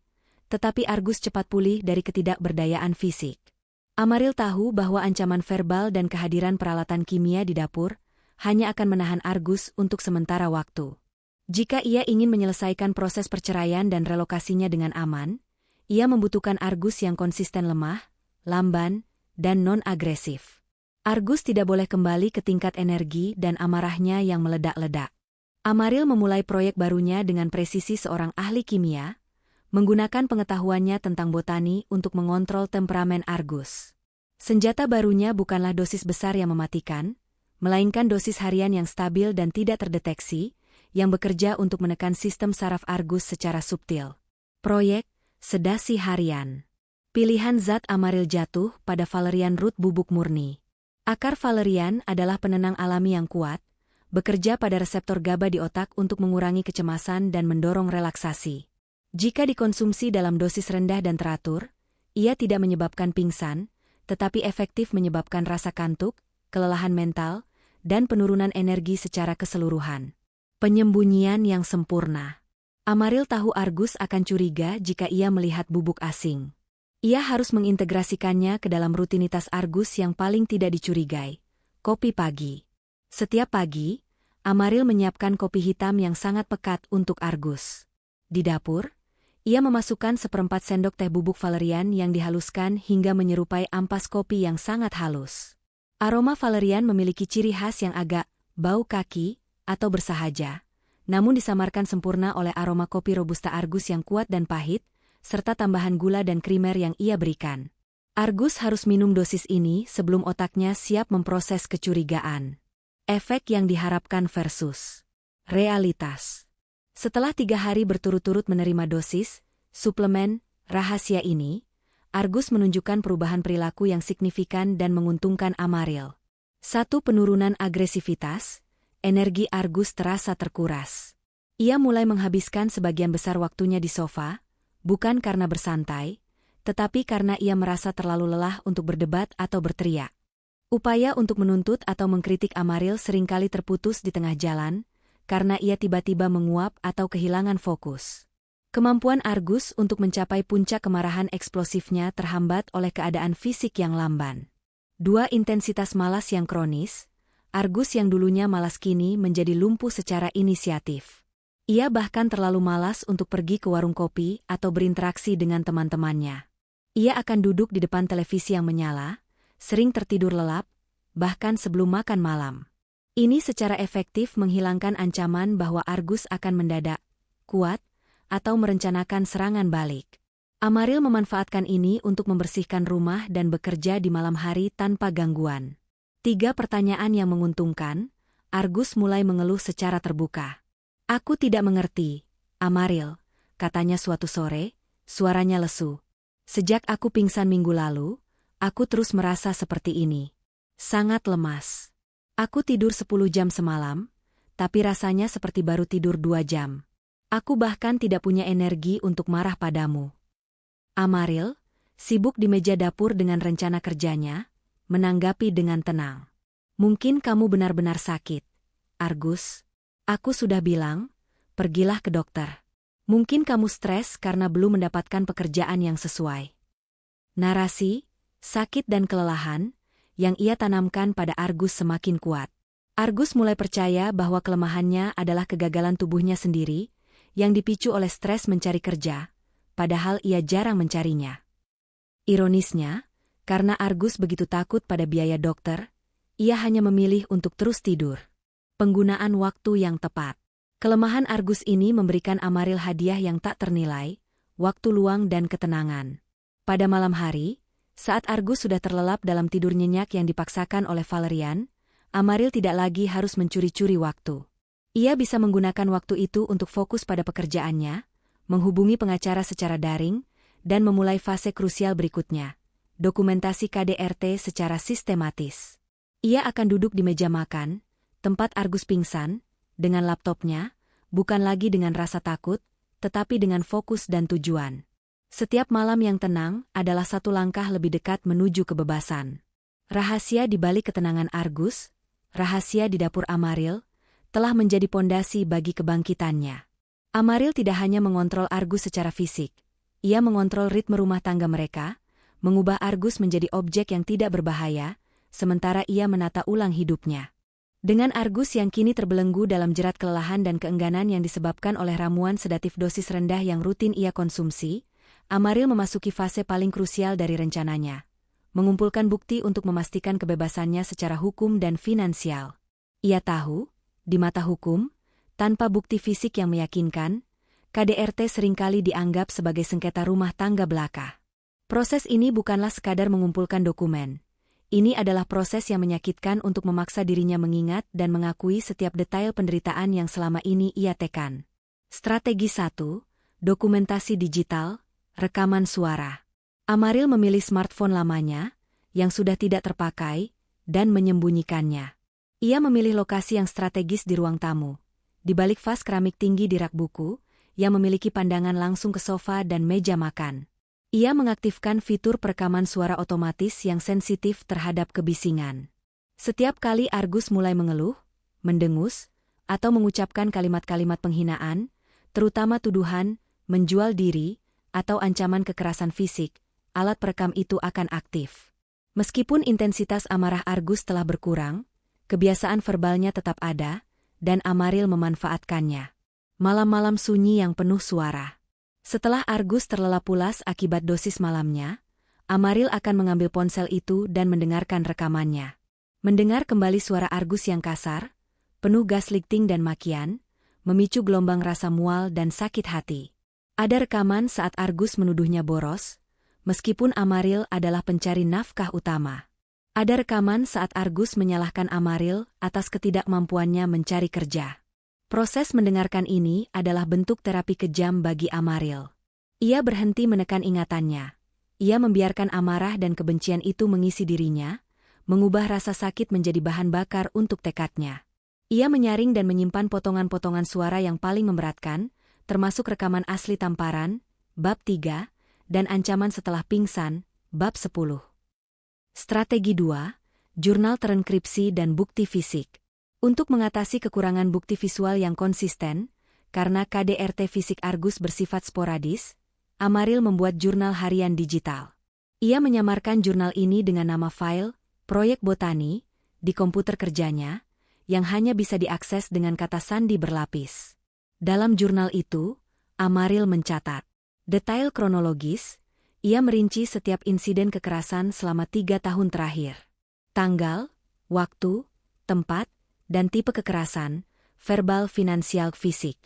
tetapi Argus cepat pulih dari ketidakberdayaan fisik. Amaril tahu bahwa ancaman verbal dan kehadiran peralatan kimia di dapur hanya akan menahan Argus untuk sementara waktu. Jika ia ingin menyelesaikan proses perceraian dan relokasinya dengan aman, ia membutuhkan Argus yang konsisten lemah, lamban, dan non-agresif. Argus tidak boleh kembali ke tingkat energi dan amarahnya yang meledak-ledak. Amaril memulai proyek barunya dengan presisi seorang ahli kimia, menggunakan pengetahuannya tentang botani untuk mengontrol temperamen Argus. Senjata barunya bukanlah dosis besar yang mematikan, melainkan dosis harian yang stabil dan tidak terdeteksi, yang bekerja untuk menekan sistem saraf Argus secara subtil. Proyek sedasi harian. Pilihan zat Amaril jatuh pada valerian root bubuk murni. Akar valerian adalah penenang alami yang kuat, bekerja pada reseptor GABA di otak untuk mengurangi kecemasan dan mendorong relaksasi. Jika dikonsumsi dalam dosis rendah dan teratur, ia tidak menyebabkan pingsan, tetapi efektif menyebabkan rasa kantuk, kelelahan mental, dan penurunan energi secara keseluruhan. Penyembunyian yang sempurna. Amaril tahu Argus akan curiga jika ia melihat bubuk asing. Ia harus mengintegrasikannya ke dalam rutinitas Argus yang paling tidak dicurigai, kopi pagi. Setiap pagi, Amaril menyiapkan kopi hitam yang sangat pekat untuk Argus. Di dapur, ia memasukkan 1/4 sendok teh bubuk valerian yang dihaluskan hingga menyerupai ampas kopi yang sangat halus. Aroma valerian memiliki ciri khas yang agak bau kaki atau bersahaja, namun disamarkan sempurna oleh aroma kopi Robusta Argus yang kuat dan pahit, serta tambahan gula dan krimer yang ia berikan. Argus harus minum dosis ini sebelum otaknya siap memproses kecurigaan. Efek yang diharapkan versus realitas. Setelah 3 hari berturut-turut menerima dosis suplemen rahasia ini, Argus menunjukkan perubahan perilaku yang signifikan dan menguntungkan Amaril. 1. Penurunan agresivitas, energi Argus terasa terkuras. Ia mulai menghabiskan sebagian besar waktunya di sofa, bukan karena bersantai, tetapi karena ia merasa terlalu lelah untuk berdebat atau berteriak. Upaya untuk menuntut atau mengkritik Amaril seringkali terputus di tengah jalan, karena ia tiba-tiba menguap atau kehilangan fokus. Kemampuan Argus untuk mencapai puncak kemarahan eksplosifnya terhambat oleh keadaan fisik yang lamban. 2. Intensitas malas yang kronis. Argus yang dulunya malas kini menjadi lumpuh secara inisiatif. Ia bahkan terlalu malas untuk pergi ke warung kopi atau berinteraksi dengan teman-temannya. Ia akan duduk di depan televisi yang menyala, sering tertidur lelap, bahkan sebelum makan malam. Ini secara efektif menghilangkan ancaman bahwa Argus akan mendadak, kuat, atau merencanakan serangan balik. Amaril memanfaatkan ini untuk membersihkan rumah dan bekerja di malam hari tanpa gangguan. 3. Pertanyaan yang menguntungkan. Argus mulai mengeluh secara terbuka. "Aku tidak mengerti, Amaril," katanya suatu sore, suaranya lesu. "Sejak aku pingsan minggu lalu, aku terus merasa seperti ini. Sangat lemas. Aku tidur 10 jam semalam, tapi rasanya seperti baru tidur 2 jam. Aku bahkan tidak punya energi untuk marah padamu." Amaril, sibuk di meja dapur dengan rencana kerjanya, menanggapi dengan tenang. "Mungkin kamu benar-benar sakit, Argus. Aku sudah bilang, pergilah ke dokter. Mungkin kamu stres karena belum mendapatkan pekerjaan yang sesuai." Narasi, sakit dan kelelahan, yang ia tanamkan pada Argus semakin kuat. Argus mulai percaya bahwa kelemahannya adalah kegagalan tubuhnya sendiri, yang dipicu oleh stres mencari kerja, padahal ia jarang mencarinya. Ironisnya, karena Argus begitu takut pada biaya dokter, ia hanya memilih untuk terus tidur. Penggunaan waktu yang tepat. Kelemahan Argus ini memberikan Amaril hadiah yang tak ternilai, waktu luang dan ketenangan. Pada malam hari, saat Argus sudah terlelap dalam tidur nyenyak yang dipaksakan oleh Valerian, Amaril tidak lagi harus mencuri-curi waktu. Ia bisa menggunakan waktu itu untuk fokus pada pekerjaannya, menghubungi pengacara secara daring, dan memulai fase krusial berikutnya, dokumentasi KDRT secara sistematis. Ia akan duduk di meja makan, tempat Argus pingsan, dengan laptopnya, bukan lagi dengan rasa takut, tetapi dengan fokus dan tujuan. Setiap malam yang tenang adalah satu langkah lebih dekat menuju kebebasan. Rahasia di balik ketenangan Argus, rahasia di dapur Amaril, telah menjadi pondasi bagi kebangkitannya. Amaril tidak hanya mengontrol Argus secara fisik, ia mengontrol ritme rumah tangga mereka, mengubah Argus menjadi objek yang tidak berbahaya, sementara ia menata ulang hidupnya. Dengan Argus yang kini terbelenggu dalam jerat kelelahan dan keengganan yang disebabkan oleh ramuan sedatif dosis rendah yang rutin ia konsumsi, Amaril memasuki fase paling krusial dari rencananya. Mengumpulkan bukti untuk memastikan kebebasannya secara hukum dan finansial. Ia tahu, di mata hukum, tanpa bukti fisik yang meyakinkan, KDRT seringkali dianggap sebagai sengketa rumah tangga belaka. Proses ini bukanlah sekadar mengumpulkan dokumen. Ini adalah proses yang menyakitkan untuk memaksa dirinya mengingat dan mengakui setiap detail penderitaan yang selama ini ia tekan. Strategi 1. Dokumentasi digital, rekaman suara. Amaril memilih smartphone lamanya, yang sudah tidak terpakai, dan menyembunyikannya. Ia memilih lokasi yang strategis di ruang tamu, di balik vas keramik tinggi di rak buku, yang memiliki pandangan langsung ke sofa dan meja makan. Ia mengaktifkan fitur perekaman suara otomatis yang sensitif terhadap kebisingan. Setiap kali Argus mulai mengeluh, mendengus, atau mengucapkan kalimat-kalimat penghinaan, terutama tuduhan, menjual diri, atau ancaman kekerasan fisik, alat perekam itu akan aktif. Meskipun intensitas amarah Argus telah berkurang, kebiasaan verbalnya tetap ada, dan Amaril memanfaatkannya. Malam-malam sunyi yang penuh suara. Setelah Argus terlelap pulas akibat dosis malamnya, Amaril akan mengambil ponsel itu dan mendengarkan rekamannya. Mendengar kembali suara Argus yang kasar, penuh gaslighting dan makian, memicu gelombang rasa mual dan sakit hati. Ada rekaman saat Argus menuduhnya boros, meskipun Amaril adalah pencari nafkah utama. Ada rekaman saat Argus menyalahkan Amaril atas ketidakmampuannya mencari kerja. Proses mendengarkan ini adalah bentuk terapi kejam bagi Amaril. Ia berhenti menekan ingatannya. Ia membiarkan amarah dan kebencian itu mengisi dirinya, mengubah rasa sakit menjadi bahan bakar untuk tekadnya. Ia menyaring dan menyimpan potongan-potongan suara yang paling memberatkan, termasuk rekaman asli tamparan, bab 3, dan ancaman setelah pingsan, bab 10. Strategi 2, jurnal terenkripsi dan bukti fisik. Untuk mengatasi kekurangan bukti visual yang konsisten, karena KDRT fisik Argus bersifat sporadis, Amaril membuat jurnal harian digital. Ia menyamarkan jurnal ini dengan nama file, proyek botani, di komputer kerjanya, yang hanya bisa diakses dengan kata sandi berlapis. Dalam jurnal itu, Amaril mencatat detail kronologis. Ia merinci setiap insiden kekerasan selama 3 tahun terakhir. Tanggal, waktu, tempat, dan tipe kekerasan, verbal, finansial, fisik.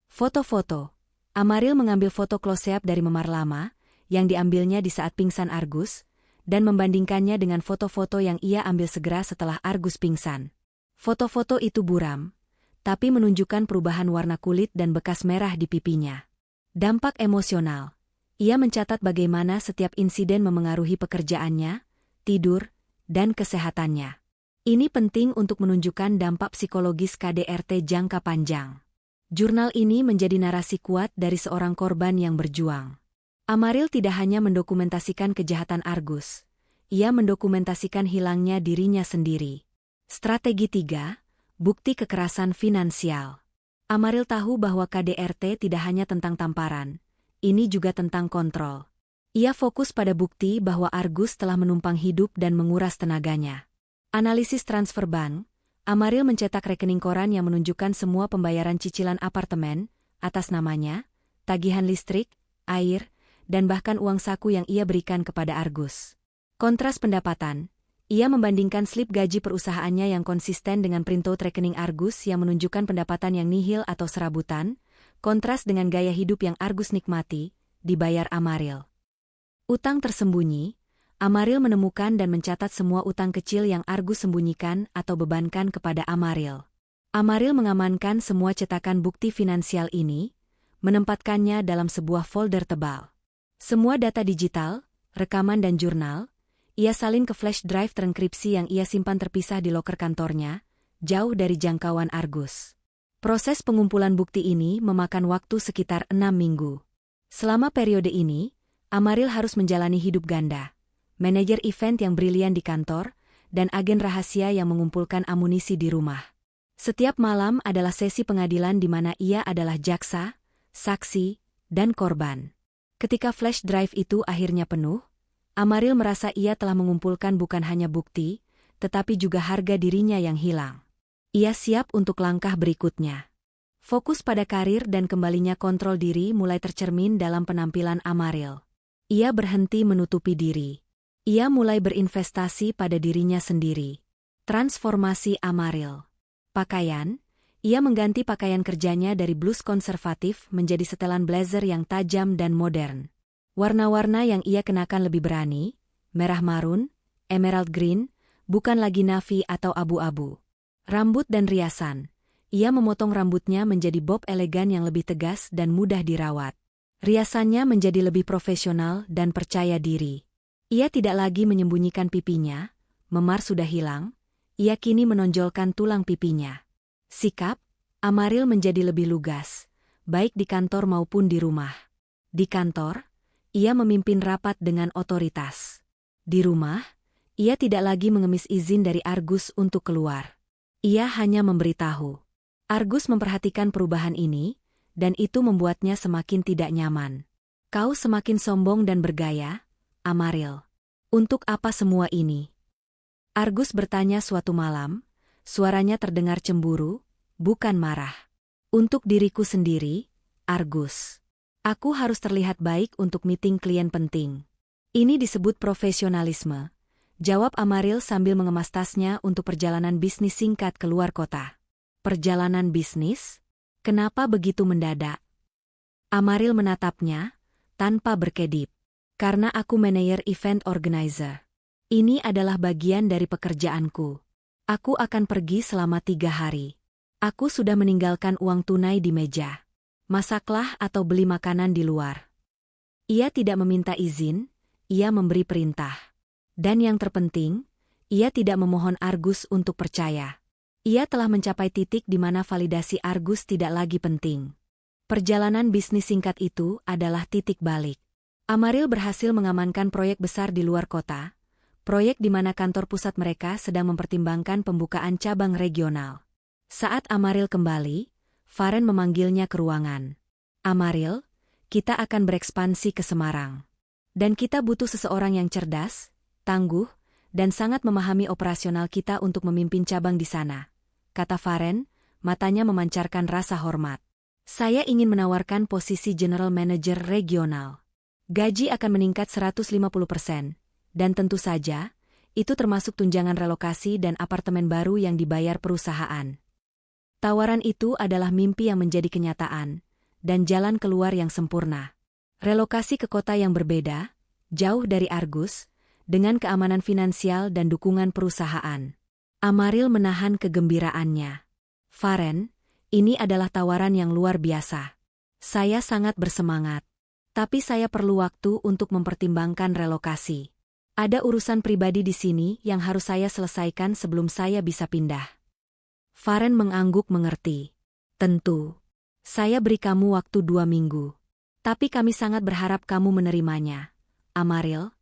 Foto-foto. Amaril mengambil foto close-up dari memar lama, yang diambilnya di saat pingsan Argus, dan membandingkannya dengan foto-foto yang ia ambil segera setelah Argus pingsan. Foto-foto itu buram, tapi menunjukkan perubahan warna kulit dan bekas merah di pipinya. Dampak emosional. Ia mencatat bagaimana setiap insiden memengaruhi pekerjaannya, tidur, dan kesehatannya. Ini penting untuk menunjukkan dampak psikologis KDRT jangka panjang. Jurnal ini menjadi narasi kuat dari seorang korban yang berjuang. Amaril tidak hanya mendokumentasikan kejahatan Argus, ia mendokumentasikan hilangnya dirinya sendiri. Strategi 3, bukti kekerasan finansial. Amaril tahu bahwa KDRT tidak hanya tentang tamparan, ini juga tentang kontrol. Ia fokus pada bukti bahwa Argus telah menumpang hidup dan menguras tenaganya. Analisis transfer bank, Amaril mencetak rekening koran yang menunjukkan semua pembayaran cicilan apartemen, atas namanya, tagihan listrik, air, dan bahkan uang saku yang ia berikan kepada Argus. Kontras pendapatan, ia membandingkan slip gaji perusahaannya yang konsisten dengan printout rekening Argus yang menunjukkan pendapatan yang nihil atau serabutan, kontras dengan gaya hidup yang Argus nikmati, dibayar Amaril. Utang tersembunyi, Amaril menemukan dan mencatat semua utang kecil yang Argus sembunyikan atau bebankan kepada Amaril. Amaril mengamankan semua cetakan bukti finansial ini, menempatkannya dalam sebuah folder tebal. Semua data digital, rekaman dan jurnal, ia salin ke flash drive terenkripsi yang ia simpan terpisah di loker kantornya, jauh dari jangkauan Argus. Proses pengumpulan bukti ini memakan waktu sekitar 6 minggu. Selama periode ini, Amaril harus menjalani hidup ganda. Manajer event yang brilian di kantor, dan agen rahasia yang mengumpulkan amunisi di rumah. Setiap malam adalah sesi pengadilan di mana ia adalah jaksa, saksi, dan korban. Ketika flash drive itu akhirnya penuh, Amaril merasa ia telah mengumpulkan bukan hanya bukti, tetapi juga harga dirinya yang hilang. Ia siap untuk langkah berikutnya. Fokus pada karir dan kembalinya kontrol diri mulai tercermin dalam penampilan Amaril. Ia berhenti menutupi diri. Ia mulai berinvestasi pada dirinya sendiri. Transformasi Amaril. Pakaian, ia mengganti pakaian kerjanya dari blus konservatif menjadi setelan blazer yang tajam dan modern. Warna-warna yang ia kenakan lebih berani, merah marun, emerald green, bukan lagi navy atau abu-abu. Rambut dan riasan, ia memotong rambutnya menjadi bob elegan yang lebih tegas dan mudah dirawat. Riasannya menjadi lebih profesional dan percaya diri. Ia tidak lagi menyembunyikan pipinya, memar sudah hilang, ia kini menonjolkan tulang pipinya. Sikap, Amaril menjadi lebih lugas, baik di kantor maupun di rumah. Di kantor, ia memimpin rapat dengan otoritas. Di rumah, ia tidak lagi mengemis izin dari Argus untuk keluar. Ia hanya memberitahu. Argus memperhatikan perubahan ini, dan itu membuatnya semakin tidak nyaman. Kau semakin sombong dan bergaya, Amaril. Untuk apa semua ini? Argus bertanya suatu malam, suaranya terdengar cemburu, bukan marah. Untuk diriku sendiri, Argus. Aku harus terlihat baik untuk meeting klien penting. Ini disebut profesionalisme, jawab Amaril sambil mengemas tasnya untuk perjalanan bisnis singkat keluar kota. Perjalanan bisnis? Kenapa begitu mendadak? Amaril menatapnya, tanpa berkedip. Karena aku manajer event organizer. Ini adalah bagian dari pekerjaanku. Aku akan pergi selama 3 hari. Aku sudah meninggalkan uang tunai di meja. Masaklah atau beli makanan di luar. Ia tidak meminta izin, ia memberi perintah. Dan yang terpenting, ia tidak memohon Argus untuk percaya. Ia telah mencapai titik di mana validasi Argus tidak lagi penting. Perjalanan bisnis singkat itu adalah titik balik. Amaril berhasil mengamankan proyek besar di luar kota, proyek di mana kantor pusat mereka sedang mempertimbangkan pembukaan cabang regional. Saat Amaril kembali, Faren memanggilnya ke ruangan. Amaril, kita akan berekspansi ke Semarang. Dan kita butuh seseorang yang cerdas, tangguh, dan sangat memahami operasional kita untuk memimpin cabang di sana, kata Faren, matanya memancarkan rasa hormat. Saya ingin menawarkan posisi General Manager Regional. Gaji akan meningkat 150%, dan tentu saja, itu termasuk tunjangan relokasi dan apartemen baru yang dibayar perusahaan. Tawaran itu adalah mimpi yang menjadi kenyataan, dan jalan keluar yang sempurna. Relokasi ke kota yang berbeda, jauh dari Argus, dengan keamanan finansial dan dukungan perusahaan. Amaril menahan kegembiraannya. Faren, ini adalah tawaran yang luar biasa. Saya sangat bersemangat. Tapi saya perlu waktu untuk mempertimbangkan relokasi. Ada urusan pribadi di sini yang harus saya selesaikan sebelum saya bisa pindah. Faren mengangguk mengerti. Tentu. Saya beri kamu waktu 2 minggu. Tapi kami sangat berharap kamu menerimanya. Amaril.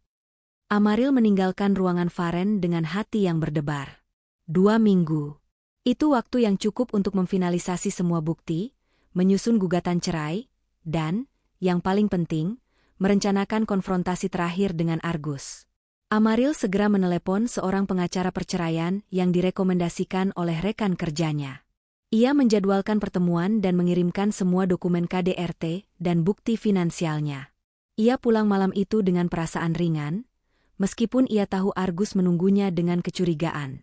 Amaril meninggalkan ruangan Faren dengan hati yang berdebar. 2 minggu. Itu waktu yang cukup untuk memfinalisasi semua bukti, menyusun gugatan cerai, dan, yang paling penting, merencanakan konfrontasi terakhir dengan Argus. Amaril segera menelepon seorang pengacara perceraian yang direkomendasikan oleh rekan kerjanya. Ia menjadwalkan pertemuan dan mengirimkan semua dokumen KDRT dan bukti finansialnya. Ia pulang malam itu dengan perasaan ringan, meskipun ia tahu Argus menunggunya dengan kecurigaan.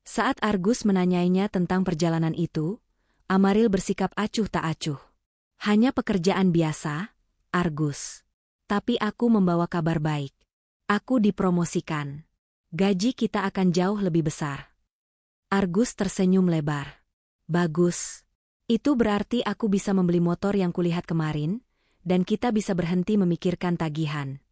Saat Argus menanyainya tentang perjalanan itu, Amaril bersikap acuh tak acuh. Hanya pekerjaan biasa, Argus. Tapi aku membawa kabar baik. Aku dipromosikan. Gaji kita akan jauh lebih besar. Argus tersenyum lebar. Bagus. Itu berarti aku bisa membeli motor yang kulihat kemarin, dan kita bisa berhenti memikirkan tagihan.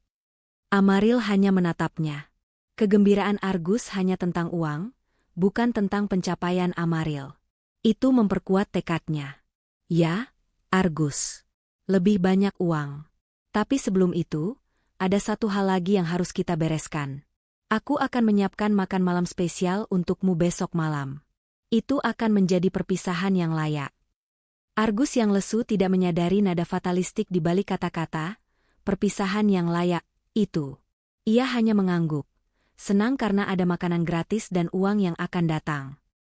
Amaril hanya menatapnya. Kegembiraan Argus hanya tentang uang, bukan tentang pencapaian Amaril. Itu memperkuat tekadnya. Ya, Argus. Lebih banyak uang. Tapi sebelum itu, ada satu hal lagi yang harus kita bereskan. Aku akan menyiapkan makan malam spesial untukmu besok malam. Itu akan menjadi perpisahan yang layak. Argus yang lesu tidak menyadari nada fatalistik di balik kata-kata, perpisahan yang layak, itu. Ia hanya mengangguk, senang karena ada makanan gratis dan uang yang akan datang.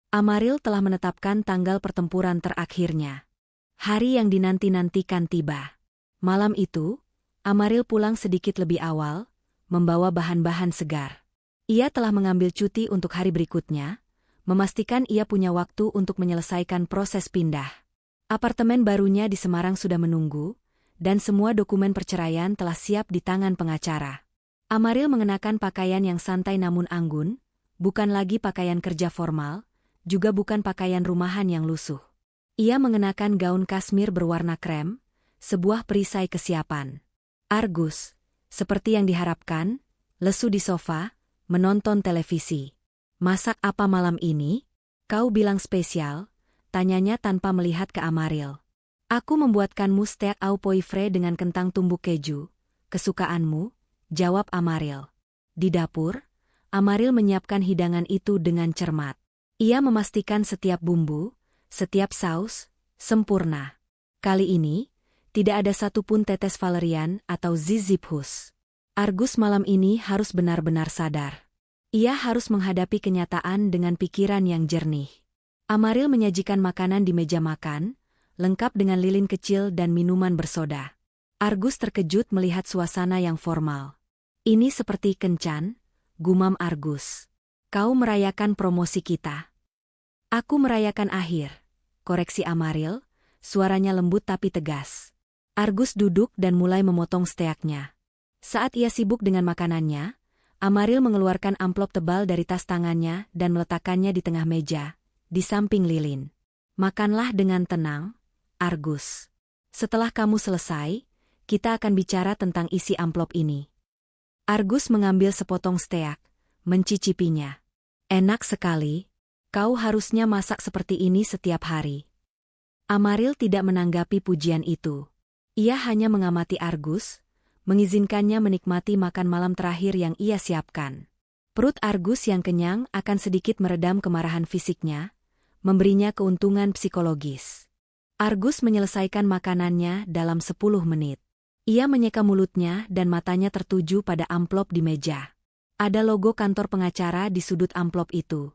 Amaril telah menetapkan tanggal pertempuran terakhirnya. Hari yang dinanti-nantikan tiba. Malam itu, Amaril pulang sedikit lebih awal, membawa bahan-bahan segar. Ia telah mengambil cuti untuk hari berikutnya, memastikan ia punya waktu untuk menyelesaikan proses pindah. Apartemen barunya di Semarang sudah menunggu, dan semua dokumen perceraian telah siap di tangan pengacara. Amaril mengenakan pakaian yang santai namun anggun, bukan lagi pakaian kerja formal, juga bukan pakaian rumahan yang lusuh. Ia mengenakan gaun kasmir berwarna krem, sebuah perisai kesiapan. Argus, seperti yang diharapkan, lesu di sofa, menonton televisi. "Masak apa malam ini? Kau bilang spesial?" tanyanya tanpa melihat ke Amaril. "Aku membuatkanmu steak au poivre dengan kentang tumbuk keju. Kesukaanmu," jawab Amaril. Di dapur, Amaril menyiapkan hidangan itu dengan cermat. Ia memastikan setiap bumbu, setiap saus, sempurna. Kali ini, tidak ada satupun tetes valerian atau zizipus. Argus malam ini harus benar-benar sadar. Ia harus menghadapi kenyataan dengan pikiran yang jernih. Amaril menyajikan makanan di meja makan, lengkap dengan lilin kecil dan minuman bersoda. Argus terkejut melihat suasana yang formal. "Ini seperti kencan," gumam Argus. "Kau merayakan promosi kita." "Aku merayakan akhir," koreksi Amaril, suaranya lembut tapi tegas. Argus duduk dan mulai memotong steaknya. Saat ia sibuk dengan makanannya, Amaril mengeluarkan amplop tebal dari tas tangannya dan meletakkannya di tengah meja, di samping lilin. "Makanlah dengan tenang, Argus. Setelah kamu selesai, kita akan bicara tentang isi amplop ini." Argus mengambil sepotong steak, mencicipinya. "Enak sekali. Kau harusnya masak seperti ini setiap hari." Amaril tidak menanggapi pujian itu. Ia hanya mengamati Argus, mengizinkannya menikmati makan malam terakhir yang ia siapkan. Perut Argus yang kenyang akan sedikit meredam kemarahan fisiknya, memberinya keuntungan psikologis. Argus menyelesaikan makanannya dalam 10 menit. Ia menyeka mulutnya dan matanya tertuju pada amplop di meja. Ada logo kantor pengacara di sudut amplop itu.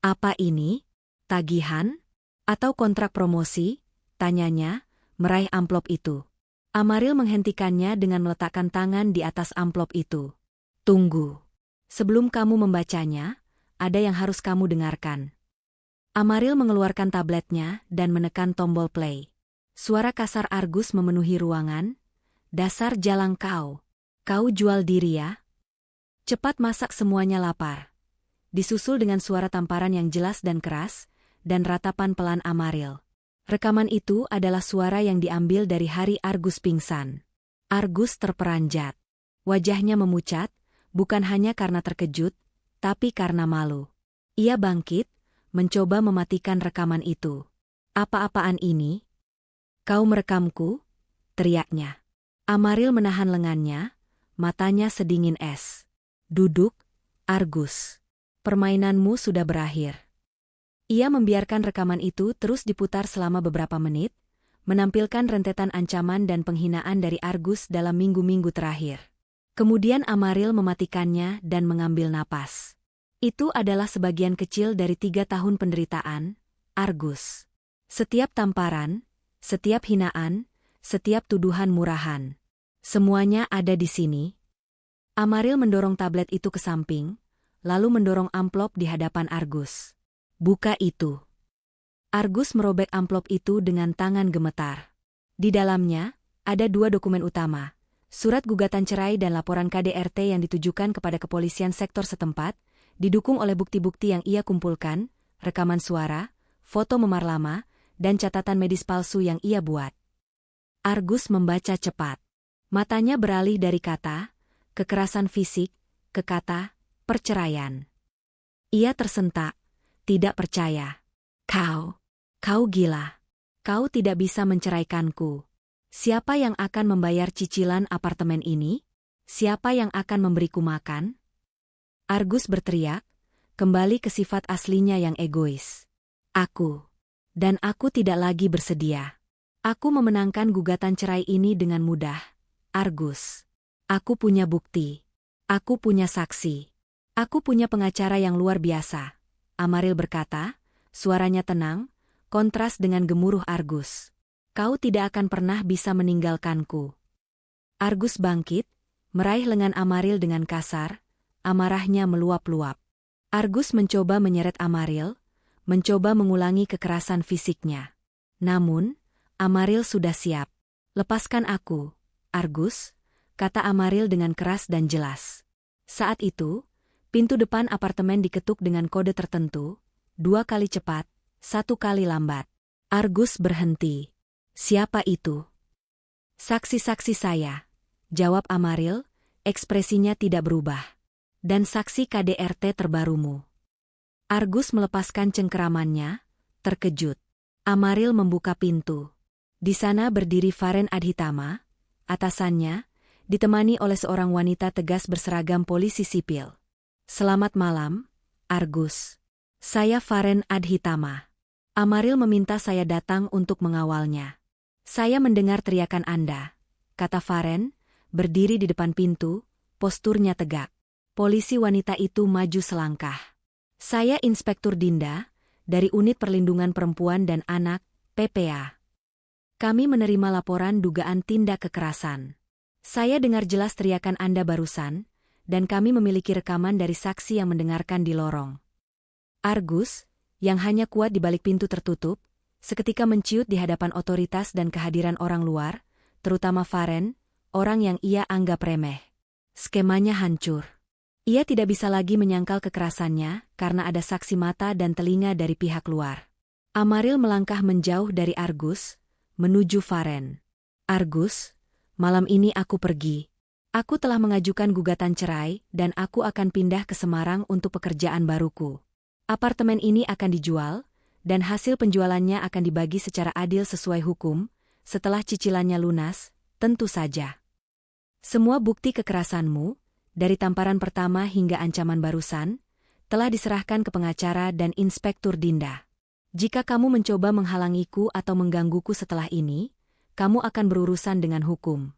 "Apa ini? Tagihan? Atau kontrak promosi?" tanyanya, meraih amplop itu. Amaril menghentikannya dengan meletakkan tangan di atas amplop itu. "Tunggu. Sebelum kamu membacanya, ada yang harus kamu dengarkan." Amaril mengeluarkan tabletnya dan menekan tombol play. Suara kasar Argus memenuhi ruangan. "Dasar jalang kau. Kau jual diri ya? Cepat masak, semuanya lapar." Disusul dengan suara tamparan yang jelas dan keras, dan ratapan pelan Amaril. Rekaman itu adalah suara yang diambil dari hari Argus pingsan. Argus terperanjat. Wajahnya memucat, bukan hanya karena terkejut, tapi karena malu. Ia bangkit, mencoba mematikan rekaman itu. "Apa-apaan ini? Kau merekamku?" teriaknya. Amaril menahan lengannya, matanya sedingin es. "Duduk, Argus. Permainanmu sudah berakhir." Ia membiarkan rekaman itu terus diputar selama beberapa menit, menampilkan rentetan ancaman dan penghinaan dari Argus dalam minggu-minggu terakhir. Kemudian Amaril mematikannya dan mengambil napas. Itu adalah sebagian kecil dari 3 tahun penderitaan, Argus. Setiap tamparan, setiap hinaan, setiap tuduhan murahan. Semuanya ada di sini. Amaril mendorong tablet itu ke samping, lalu mendorong amplop di hadapan Argus. "Buka itu." Argus merobek amplop itu dengan tangan gemetar. Di dalamnya, ada 2 dokumen utama, surat gugatan cerai dan laporan KDRT yang ditujukan kepada kepolisian sektor setempat, didukung oleh bukti-bukti yang ia kumpulkan, rekaman suara, foto memar lama, dan catatan medis palsu yang ia buat. Argus membaca cepat. Matanya beralih dari kata kekerasan fisik ke kata perceraian. Ia tersentak, tidak percaya. Kau gila. Kau tidak bisa menceraikanku. Siapa yang akan membayar cicilan apartemen ini? Siapa yang akan memberiku makan?" Argus berteriak, kembali ke sifat aslinya yang egois. "Aku. Dan aku tidak lagi bersedia. Aku memenangkan gugatan cerai ini dengan mudah, Argus. Aku punya bukti. Aku punya saksi. Aku punya pengacara yang luar biasa, Amaril berkata, suaranya tenang, kontras dengan gemuruh Argus. Kau tidak akan pernah bisa meninggalkanku. Argus bangkit, meraih lengan Amaril dengan kasar, amarahnya meluap-luap. Argus mencoba menyeret Amaril, mencoba mengulangi kekerasan fisiknya. Namun, Amaril sudah siap. Lepaskan aku, Argus, kata Amaril dengan keras dan jelas. Saat itu, pintu depan apartemen diketuk dengan kode tertentu, 2 kali cepat, 1 kali lambat. Argus berhenti. Siapa itu? Saksi-saksi saya, jawab Amaril, ekspresinya tidak berubah. Dan saksi KDRT terbarumu. Argus melepaskan cengkeramannya, terkejut. Amaril membuka pintu. Di sana berdiri Faren Adhitama, atasannya, ditemani oleh seorang wanita tegas berseragam polisi sipil. Selamat malam, Argus. Saya Faren Adhitama. Amaril meminta saya datang untuk mengawalnya. Saya mendengar teriakan Anda, kata Faren, berdiri di depan pintu, posturnya tegak. Polisi wanita itu maju selangkah. Saya Inspektur Dinda, dari Unit Perlindungan Perempuan dan Anak, PPA. Kami menerima laporan dugaan tindak kekerasan. Saya dengar jelas teriakan Anda barusan, dan kami memiliki rekaman dari saksi yang mendengarkan di lorong. Argus, yang hanya kuat di balik pintu tertutup, seketika menciut di hadapan otoritas dan kehadiran orang luar, terutama Faren, orang yang ia anggap remeh. Skemanya hancur. Ia tidak bisa lagi menyangkal kekerasannya karena ada saksi mata dan telinga dari pihak luar. Amaril melangkah menjauh dari Argus, menuju Faren. Argus, malam ini aku pergi. Aku telah mengajukan gugatan cerai dan aku akan pindah ke Semarang untuk pekerjaan baruku. Apartemen ini akan dijual, dan hasil penjualannya akan dibagi secara adil sesuai hukum, setelah cicilannya lunas, tentu saja. Semua bukti kekerasanmu, dari tamparan pertama hingga ancaman barusan, telah diserahkan ke pengacara dan Inspektur Dinda. Jika kamu mencoba menghalangiku atau menggangguku setelah ini, kamu akan berurusan dengan hukum.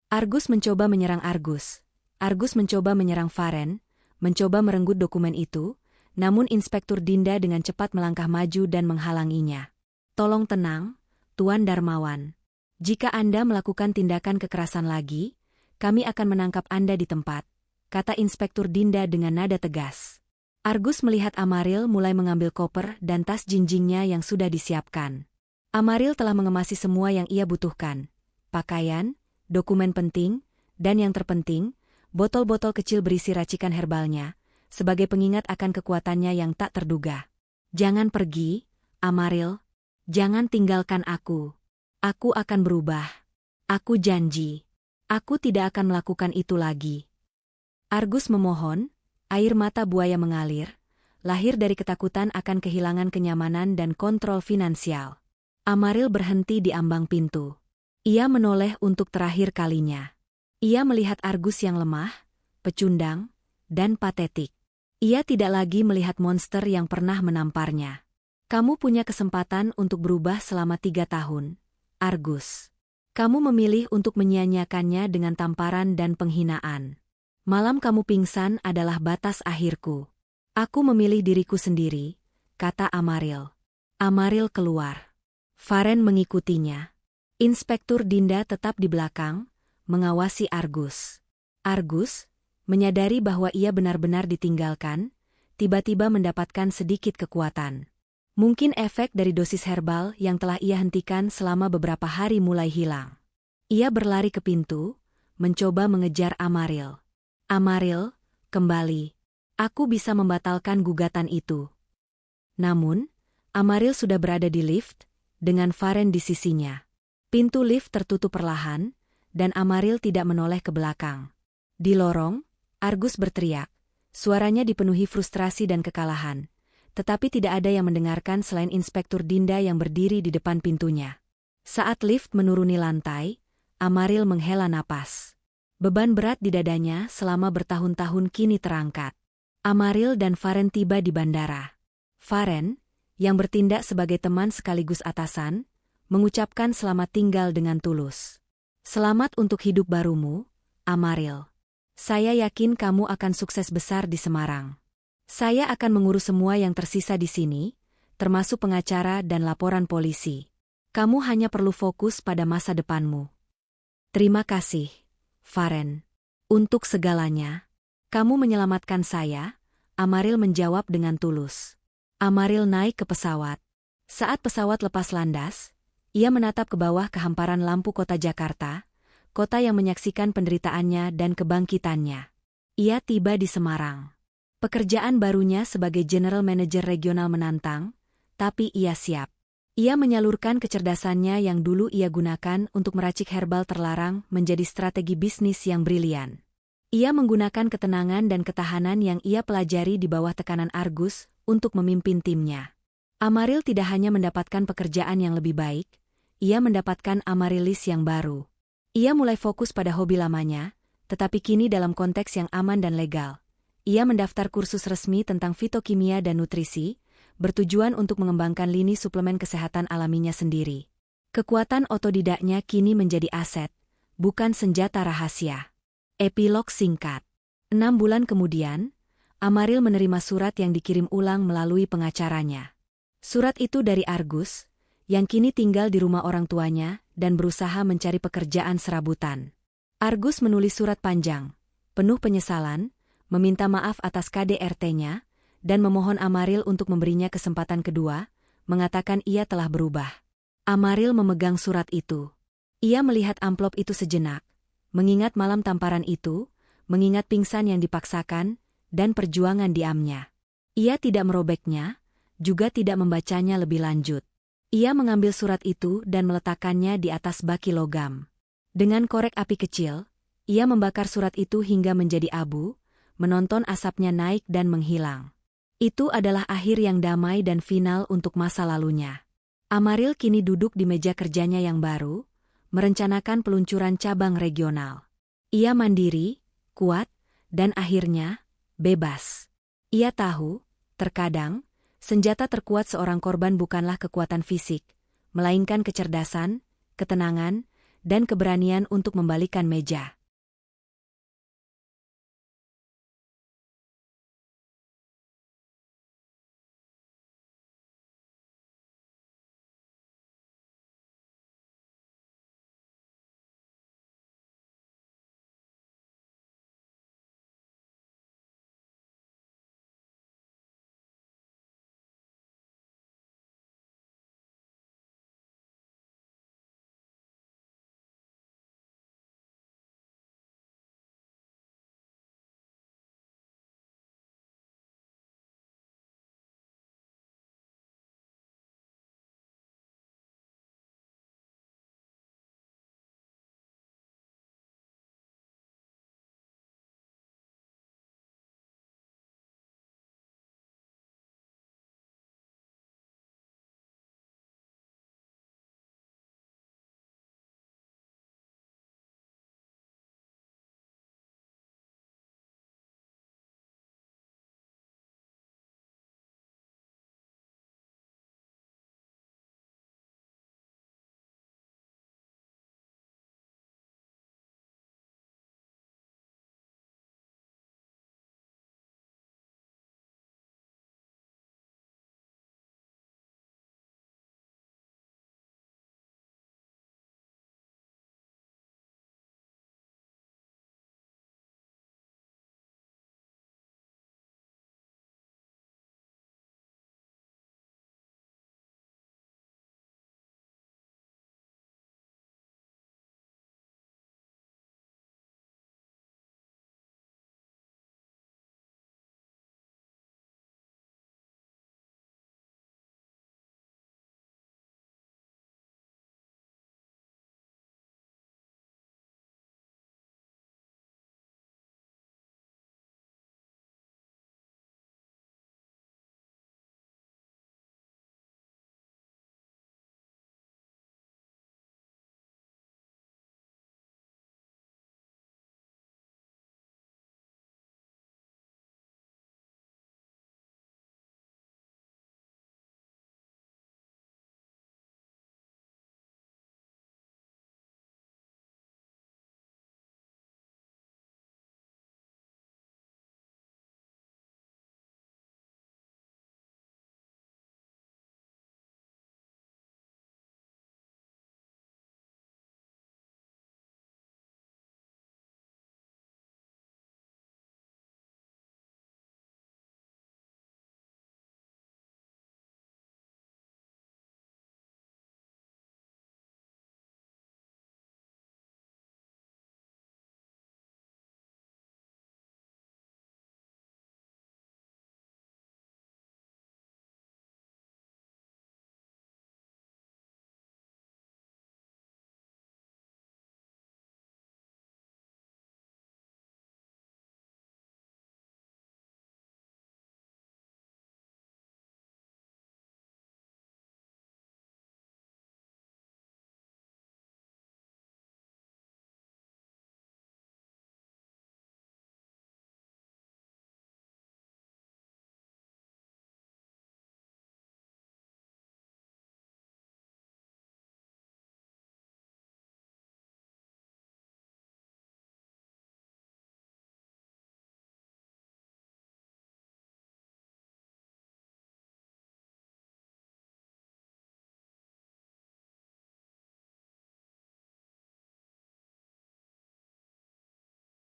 Argus mencoba menyerang Argus. Argus mencoba menyerang Faren, mencoba merenggut dokumen itu, namun Inspektur Dinda dengan cepat melangkah maju dan menghalanginya. Tolong tenang, Tuan Darmawan. Jika Anda melakukan tindakan kekerasan lagi, kami akan menangkap Anda di tempat, kata Inspektur Dinda dengan nada tegas. Argus melihat Amaril mulai mengambil koper dan tas jinjingnya yang sudah disiapkan. Amaril telah mengemasi semua yang ia butuhkan. Pakaian, dokumen penting, dan yang terpenting, botol-botol kecil berisi racikan herbalnya, sebagai pengingat akan kekuatannya yang tak terduga. Jangan pergi, Amaril. Jangan tinggalkan aku. Aku akan berubah. Aku janji. Aku tidak akan melakukan itu lagi. Argus memohon, air mata buaya mengalir, lahir dari ketakutan akan kehilangan kenyamanan dan kontrol finansial. Amaril berhenti di ambang pintu. Ia menoleh untuk terakhir kalinya. Ia melihat Argus yang lemah, pecundang, dan patetik. Ia tidak lagi melihat monster yang pernah menamparnya. Kamu punya kesempatan untuk berubah selama 3 tahun, Argus. Kamu memilih untuk menyia-nyiakannya dengan tamparan dan penghinaan. Malam kamu pingsan adalah batas akhirku. Aku memilih diriku sendiri, kata Amaril. Amaril keluar. Faren mengikutinya. Inspektur Dinda tetap di belakang, mengawasi Argus. Argus, menyadari bahwa ia benar-benar ditinggalkan, tiba-tiba mendapatkan sedikit kekuatan. Mungkin efek dari dosis herbal yang telah ia hentikan selama beberapa hari mulai hilang. Ia berlari ke pintu, mencoba mengejar Amaril. Amaril, kembali. Aku bisa membatalkan gugatan itu. Namun, Amaril sudah berada di lift, dengan Faren di sisinya. Pintu lift tertutup perlahan, dan Amaril tidak menoleh ke belakang. Di lorong, Argus berteriak. Suaranya dipenuhi frustrasi dan kekalahan. Tetapi tidak ada yang mendengarkan selain Inspektur Dinda yang berdiri di depan pintunya. Saat lift menuruni lantai, Amaril menghela napas. Beban berat di dadanya selama bertahun-tahun kini terangkat. Amaril dan Faren tiba di bandara. Faren, yang bertindak sebagai teman sekaligus atasan, mengucapkan selamat tinggal dengan tulus. Selamat untuk hidup barumu, Amaril. Saya yakin kamu akan sukses besar di Semarang. Saya akan mengurus semua yang tersisa di sini, termasuk pengacara dan laporan polisi. Kamu hanya perlu fokus pada masa depanmu. Terima kasih, Faren. Untuk segalanya. Kamu menyelamatkan saya, Amaril menjawab dengan tulus. Amaril naik ke pesawat. Saat pesawat lepas landas, ia menatap ke bawah kehamparan lampu kota Jakarta, kota yang menyaksikan penderitaannya dan kebangkitannya. Ia tiba di Semarang. Pekerjaan barunya sebagai General Manager regional menantang, tapi ia siap. Ia menyalurkan kecerdasannya yang dulu ia gunakan untuk meracik herbal terlarang menjadi strategi bisnis yang brilian. Ia menggunakan ketenangan dan ketahanan yang ia pelajari di bawah tekanan Argus untuk memimpin timnya. Amaril tidak hanya mendapatkan pekerjaan yang lebih baik, ia mendapatkan Amarilis yang baru. Ia mulai fokus pada hobi lamanya, tetapi kini dalam konteks yang aman dan legal. Ia mendaftar kursus resmi tentang fitokimia dan nutrisi, bertujuan untuk mengembangkan lini suplemen kesehatan alaminya sendiri. Kekuatan otodidaknya kini menjadi aset, bukan senjata rahasia. Epilog singkat. 6 bulan kemudian, Amaril menerima surat yang dikirim ulang melalui pengacaranya. Surat itu dari Argus, yang kini tinggal di rumah orang tuanya dan berusaha mencari pekerjaan serabutan. Argus menulis surat panjang, penuh penyesalan, meminta maaf atas KDRT-nya, dan memohon Amaril untuk memberinya kesempatan kedua, mengatakan ia telah berubah. Amaril memegang surat itu. Ia melihat amplop itu sejenak, mengingat malam tamparan itu, mengingat pingsan yang dipaksakan, dan perjuangan diamnya. Ia tidak merobeknya, juga tidak membacanya lebih lanjut. Ia mengambil surat itu dan meletakkannya di atas baki logam. Dengan korek api kecil, ia membakar surat itu hingga menjadi abu, menonton asapnya naik dan menghilang. Itu adalah akhir yang damai dan final untuk masa lalunya. Amaril kini duduk di meja kerjanya yang baru, merencanakan peluncuran cabang regional. Ia mandiri, kuat, dan akhirnya, bebas. Ia tahu, terkadang, senjata terkuat seorang korban bukanlah kekuatan fisik, melainkan kecerdasan, ketenangan, dan keberanian untuk membalikan meja.